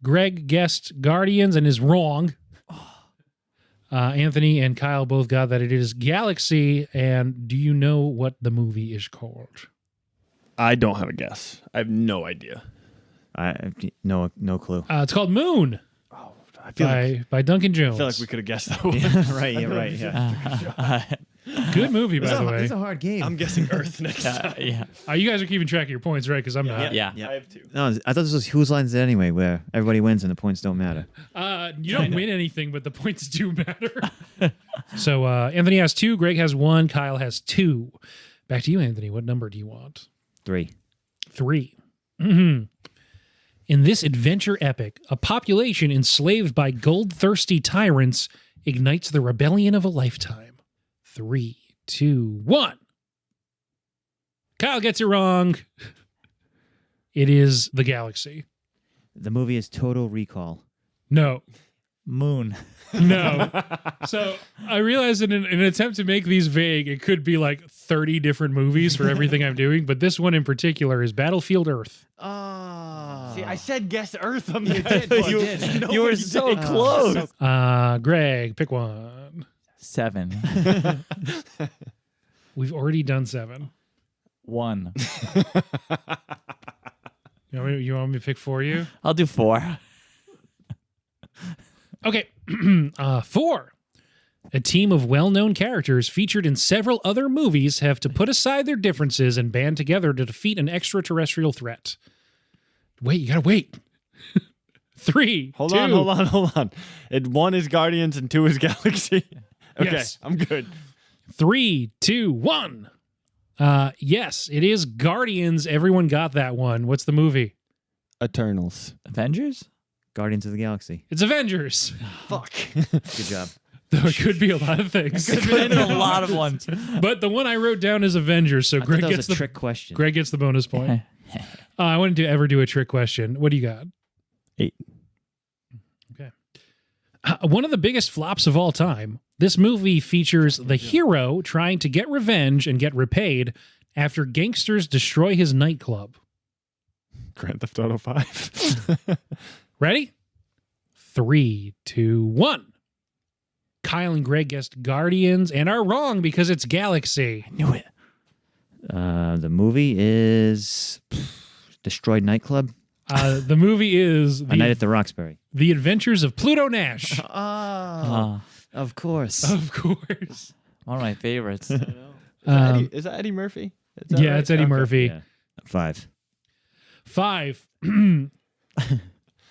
Speaker 2: Greg guessed Guardians and is wrong. Anthony and Kyle both got that it is Galaxy. And do you know what the movie is called?
Speaker 1: I don't have a guess. I have no idea.
Speaker 3: No clue.
Speaker 2: It's called Moon
Speaker 1: I feel
Speaker 2: by Duncan Jones.
Speaker 1: I feel like we could have guessed that one.
Speaker 3: Yeah, right. Yeah, right. Yeah.
Speaker 2: Good movie, by the way.
Speaker 3: It's a hard game.
Speaker 1: I'm guessing Earth next time.
Speaker 4: Yeah.
Speaker 2: You guys are keeping track of your points, right? Because I'm not.
Speaker 4: Yeah.
Speaker 1: I have 2.
Speaker 3: No, I thought this was Whose Lines Is It Anyway, where everybody wins and the points don't matter.
Speaker 2: You don't win anything, but the points do matter. So Anthony has 2, Greg has 1, Kyle has 2. Back to you, Anthony. What number do you want?
Speaker 3: 3.
Speaker 2: 3. In this adventure epic, a population enslaved by gold-thirsty tyrants ignites the rebellion of a lifetime. 3, 2, 1. Kyle gets it wrong. It is the Galaxy.
Speaker 3: The movie is Total Recall.
Speaker 2: No.
Speaker 4: Moon.
Speaker 2: No. So I realized in an attempt to make these vague, it could be like 30 different movies for everything I'm doing, but this one in particular is Battlefield Earth.
Speaker 3: Oh.
Speaker 1: See, I said guess Earth on the
Speaker 4: You were so close.
Speaker 2: Greg, pick one.
Speaker 4: 7.
Speaker 2: We've already done 7.
Speaker 4: 1.
Speaker 2: You want me to pick for you?
Speaker 4: I'll do 4.
Speaker 2: Okay. 4. A team of well-known characters featured in several other movies have to put aside their differences and band together to defeat an extraterrestrial threat. Wait, you gotta wait. 3.
Speaker 1: Hold
Speaker 2: 2.
Speaker 1: on. 1 is Guardians and 2 is Galaxy. Okay,
Speaker 2: Yes.
Speaker 1: I'm good.
Speaker 2: 3, 2, 1. Yes, it is Guardians. Everyone got that one. What's the movie?
Speaker 1: Eternals.
Speaker 4: Avengers?
Speaker 3: Guardians of the Galaxy.
Speaker 2: It's Avengers.
Speaker 1: Fuck.
Speaker 3: Good job.
Speaker 2: Though it could be a lot of things.
Speaker 4: Been a lot of ones.
Speaker 2: But the one I wrote down is Avengers, so
Speaker 3: I
Speaker 2: Greg
Speaker 3: thought that
Speaker 2: gets
Speaker 3: was a
Speaker 2: the
Speaker 3: trick question.
Speaker 2: Greg gets the bonus point. I wanted to ever do a trick question. What do you got?
Speaker 1: 8.
Speaker 2: Okay. One of the biggest flops of all time. This movie features the hero trying to get revenge and get repaid after gangsters destroy his nightclub.
Speaker 1: Grand Theft Auto 5.
Speaker 2: Ready? 3, 2, 1. Kyle and Greg guessed Guardians and are wrong because it's Galaxy.
Speaker 4: I knew it.
Speaker 3: The movie is Destroyed Nightclub.
Speaker 2: The movie is
Speaker 3: A Night at the Roxbury.
Speaker 2: The Adventures of Pluto Nash.
Speaker 3: Oh, of course.
Speaker 2: Of course.
Speaker 4: One of my favorites.
Speaker 1: Is that Eddie Murphy? Is that
Speaker 2: Yeah,
Speaker 1: right?
Speaker 2: it's Eddie
Speaker 1: Okay.
Speaker 2: Murphy.
Speaker 3: Yeah. 5.
Speaker 2: 5.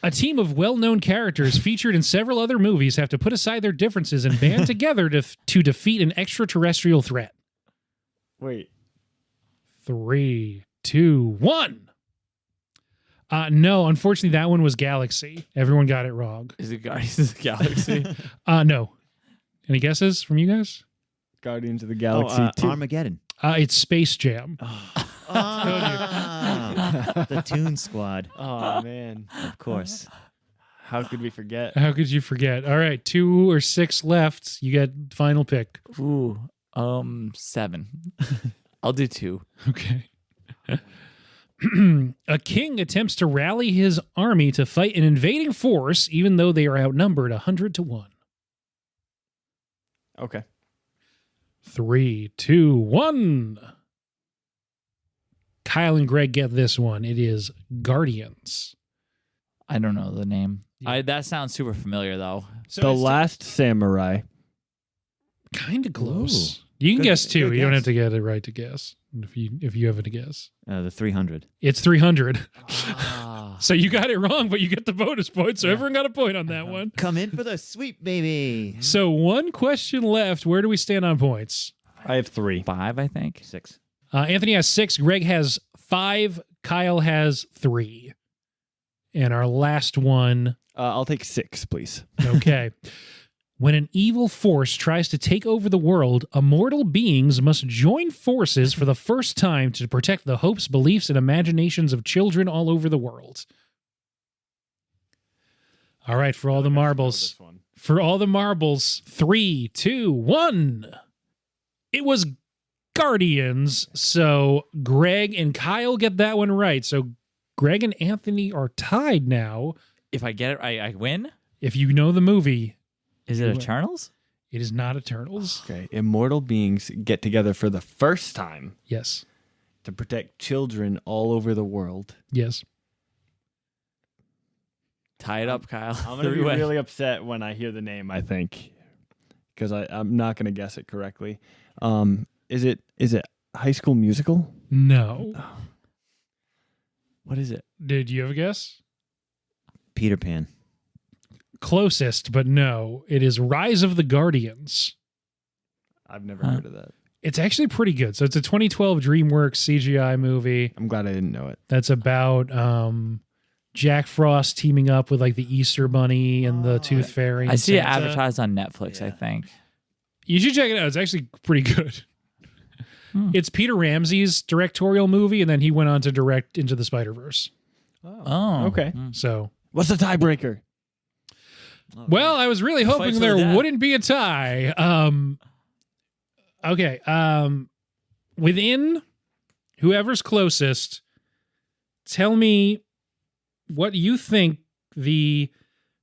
Speaker 2: A team of well-known characters featured in several other movies have to put aside their differences and band together to defeat an extraterrestrial threat.
Speaker 1: Wait.
Speaker 2: 3, 2, 1. No, unfortunately, that one was Galaxy. Everyone got it wrong.
Speaker 4: Is it Guardians of the Galaxy?
Speaker 2: No. Any guesses from you guys?
Speaker 1: Guardians of the Galaxy 2.
Speaker 3: Armageddon.
Speaker 2: It's Space Jam.
Speaker 3: The Toon Squad.
Speaker 1: Oh, man.
Speaker 3: Of course.
Speaker 1: How could we forget?
Speaker 2: How could you forget? All right, 2 or 6 left. You get final pick.
Speaker 4: Ooh, 7. I'll do 2.
Speaker 2: Okay. A king attempts to rally his army to fight an invading force, even though they are outnumbered 100 to 1.
Speaker 1: Okay.
Speaker 2: 3, 2, 1. Kyle and Greg get this one. It is Guardians.
Speaker 4: I don't know the name.
Speaker 2: Yeah.
Speaker 4: That sounds super familiar though.
Speaker 2: So
Speaker 1: The
Speaker 2: it's
Speaker 1: Last Samurai.
Speaker 2: kind of close.
Speaker 3: Ooh.
Speaker 2: You can
Speaker 3: Good-
Speaker 2: guess 2.
Speaker 3: good
Speaker 2: You don't
Speaker 3: guess.
Speaker 2: have to get it right to guess. If you have a guess,
Speaker 3: The 300.
Speaker 2: it's 300.
Speaker 4: Ah.
Speaker 2: So you got it wrong, but you get the bonus point. So everyone got a point on that one.
Speaker 3: Come in for the sweep, baby.
Speaker 2: So one question left. Where do we stand on points?
Speaker 1: I have 3.
Speaker 4: 5, I think.
Speaker 3: 6.
Speaker 2: Anthony has 6. Greg has 5. Kyle has 3. And our last one.
Speaker 1: I'll take 6, please.
Speaker 2: Okay. When an evil force tries to take over the world, immortal beings must join forces for the first time to protect the hopes, beliefs, and imaginations of children all over the world. All right, for all the marbles. For all the marbles. 3, 2, 1. It was Guardians. So Greg and Kyle get that one right. So Greg and Anthony are tied now.
Speaker 4: If I get it, I win.
Speaker 2: If you know the movie,
Speaker 4: Is it Eternals?
Speaker 2: it is not Eternals.
Speaker 1: Okay. Immortal beings get together for the first time
Speaker 2: Yes.
Speaker 1: to protect children all over the world.
Speaker 2: Yes.
Speaker 4: Tie it up, Kyle.
Speaker 1: I'm going to be
Speaker 4: Three-way.
Speaker 1: really upset when I hear the name, I think, because I'm not going to guess it correctly. Is it High School Musical?
Speaker 2: No.
Speaker 4: What is it?
Speaker 2: Did you have a guess?
Speaker 3: Peter Pan.
Speaker 2: Closest, but no. It is Rise of the Guardians.
Speaker 1: I've never
Speaker 4: Huh.
Speaker 1: heard of that.
Speaker 2: It's actually pretty good. So it's a 2012 DreamWorks CGI movie
Speaker 1: I'm glad I didn't know it.
Speaker 2: that's about Jack Frost teaming up with like the Easter Bunny and the Tooth Fairy.
Speaker 4: I
Speaker 2: and
Speaker 4: see it
Speaker 2: Santa.
Speaker 4: advertised on Netflix, I think.
Speaker 2: You should check it out. It's actually pretty good.
Speaker 4: Hmm.
Speaker 2: It's Peter Ramsey's directorial movie, and then he went on to direct Into the Spider-Verse.
Speaker 4: Oh,
Speaker 1: Okay.
Speaker 4: Mm.
Speaker 2: So
Speaker 1: What's the tiebreaker?
Speaker 2: Well, I was really hoping
Speaker 4: Fights to
Speaker 2: there
Speaker 4: the death.
Speaker 2: wouldn't be a tie. Okay. Within whoever's closest, tell me what you think the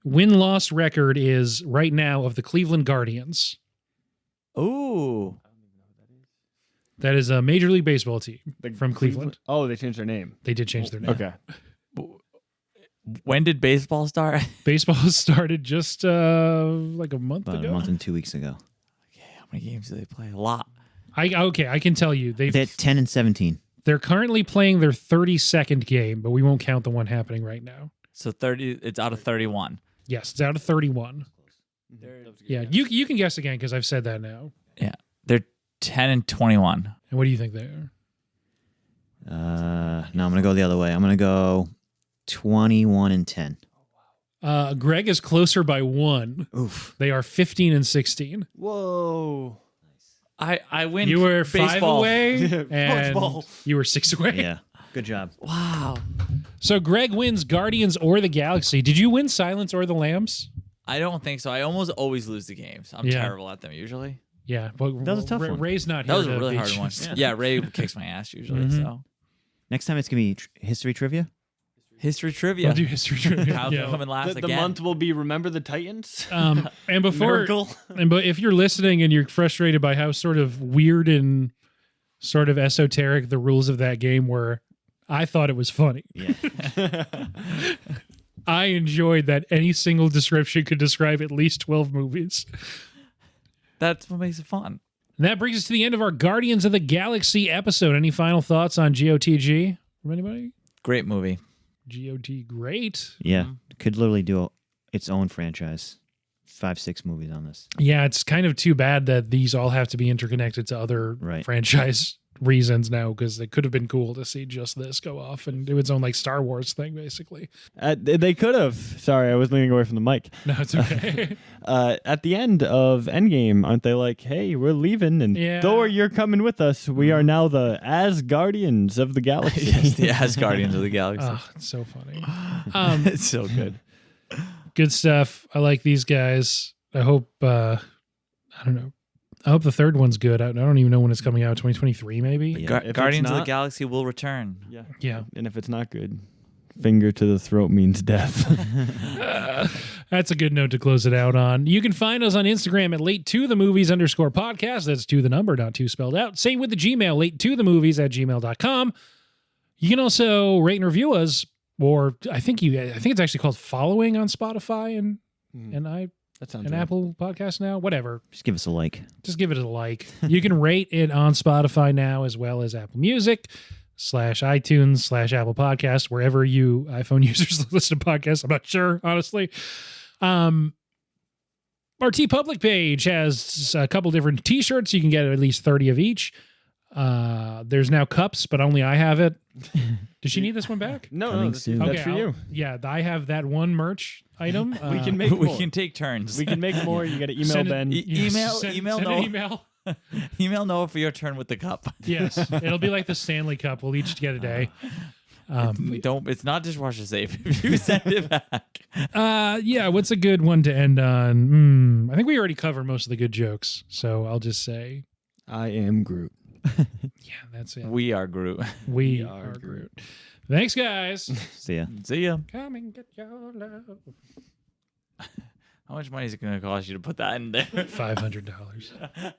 Speaker 2: win-loss record is right now of the Cleveland Guardians.
Speaker 4: Ooh.
Speaker 2: That is a Major League Baseball team from Cleveland.
Speaker 1: Oh, they changed their name.
Speaker 2: They did change their name.
Speaker 1: Okay.
Speaker 4: When did baseball start?
Speaker 2: Baseball started just like a month
Speaker 3: About
Speaker 2: ago.
Speaker 3: a month and 2 weeks ago.
Speaker 4: How many games do they play? A lot.
Speaker 2: I can tell you
Speaker 3: They're 10 and 17.
Speaker 2: they're currently playing their 32nd game, but we won't count the one happening right now.
Speaker 4: So 30. It's out of 31.
Speaker 2: Yes, it's out of 31. Yeah, you can guess again because I've said that now.
Speaker 4: Yeah, they're 10 and 21.
Speaker 2: And what do you think they are?
Speaker 3: No, I'm going to go the other way. I'm going to go 21 and 10.
Speaker 2: Greg is closer by 1.
Speaker 3: Oof.
Speaker 2: They are 15 and 16.
Speaker 1: Whoa.
Speaker 4: I win.
Speaker 2: You were
Speaker 4: baseball.
Speaker 2: 5 away, and
Speaker 1: Football.
Speaker 2: you were 6 away.
Speaker 3: Yeah. Good job.
Speaker 4: Wow.
Speaker 2: So Greg wins Guardians or the Galaxy. Did you win Silence or the Lambs?
Speaker 4: I don't think so. I almost always lose the games. I'm
Speaker 2: Yeah.
Speaker 4: terrible at them usually.
Speaker 2: Yeah, but
Speaker 3: That was a tough one.
Speaker 2: Ray's not
Speaker 4: That
Speaker 2: here
Speaker 4: was a
Speaker 2: to
Speaker 4: really
Speaker 2: beat
Speaker 4: hard
Speaker 2: you.
Speaker 4: one. Yeah, Ray kicks my ass usually.
Speaker 2: Mhm.
Speaker 4: So
Speaker 3: Next time it's going to be history trivia.
Speaker 4: history trivia.
Speaker 2: We'll do history trivia.
Speaker 4: Kyle
Speaker 2: Yeah.
Speaker 4: can come in last
Speaker 1: The
Speaker 4: again.
Speaker 1: month will be Remember the Titans?
Speaker 2: And before,
Speaker 1: Miracle.
Speaker 2: but if you're listening and you're frustrated by how sort of weird and sort of esoteric the rules of that game were, I thought it was funny.
Speaker 3: Yeah.
Speaker 2: I enjoyed that any single description could describe at least 12 movies.
Speaker 4: That's what makes it fun.
Speaker 2: And that brings us to the end of our Guardians of the Galaxy episode. Any final thoughts on GOTG from anybody?
Speaker 4: Great movie.
Speaker 2: GOT, great.
Speaker 3: Yeah. Could literally do its own franchise. 5-6 movies on this.
Speaker 2: Yeah, it's kind of too bad that these all have to be interconnected to other
Speaker 3: Right.
Speaker 2: franchise reasons now, because it could have been cool to see just this go off and do its own like Star Wars thing, basically.
Speaker 1: They could have. Sorry, I was leaning away from the mic.
Speaker 2: No, it's okay.
Speaker 1: At the end of Endgame, aren't they like, hey, we're leaving, and
Speaker 2: Yeah.
Speaker 1: Thor, you're coming with us. We are now the Asgardians of the galaxy.
Speaker 4: Yes, the Asgardians of the Galaxy.
Speaker 2: Oh, it's so funny.
Speaker 4: It's so good.
Speaker 2: Good stuff. I like these guys. I hope, I don't know. I hope the third one's good. I don't even know when it's coming out. 2023, maybe?
Speaker 3: Yeah.
Speaker 1: If it's
Speaker 4: Guardians of the
Speaker 1: not-
Speaker 4: Galaxy will return.
Speaker 1: Yeah.
Speaker 2: Yeah.
Speaker 1: And if it's not good, finger to the throat means death.
Speaker 2: That's a good note to close it out on. You can find us on Instagram at late2themovies_podcast. That's 2 the number, not 2 spelled out. Same with the Gmail, late2themovies@gmail.com. You can also rate and review us, or I think it's actually called following on Spotify and
Speaker 1: That sounds
Speaker 2: and
Speaker 1: right.
Speaker 2: Apple Podcast now. Whatever.
Speaker 3: Just give us a like.
Speaker 2: Just give it a like. You can rate it on Spotify now, as well as Apple Music /iTunes/Apple Podcast, wherever you iPhone users listen to podcasts. I'm not sure, honestly. Our TeePublic page has a couple different t-shirts. You can get at least 30 of each. There's now cups, but only I have it. Does she need this one back?
Speaker 1: No,
Speaker 3: Coming
Speaker 1: that's
Speaker 3: soon.
Speaker 1: for you.
Speaker 2: Yeah, I have that one merch item.
Speaker 1: We can make
Speaker 4: We
Speaker 1: more.
Speaker 4: can take turns.
Speaker 1: We can make more. You got to email
Speaker 2: Send it-
Speaker 1: Ben.
Speaker 4: Email
Speaker 2: send
Speaker 4: Noah.
Speaker 2: an email.
Speaker 4: Email Noah for your turn with the cup.
Speaker 2: Yes, it'll be like the Stanley Cup. We'll each get a day.
Speaker 4: We don't. It's not dishwasher safe if you send it back.
Speaker 2: Yeah, what's a good one to end on? I think we already covered most of the good jokes, so I'll just say,
Speaker 1: I am Groot.
Speaker 2: yeah, that's it.
Speaker 4: We are Groot.
Speaker 2: We are Groot. Thanks, guys.
Speaker 3: See ya.
Speaker 4: See ya.
Speaker 2: Come and get your love.
Speaker 4: How much money is it going to cost you to put that in there?
Speaker 2: $500.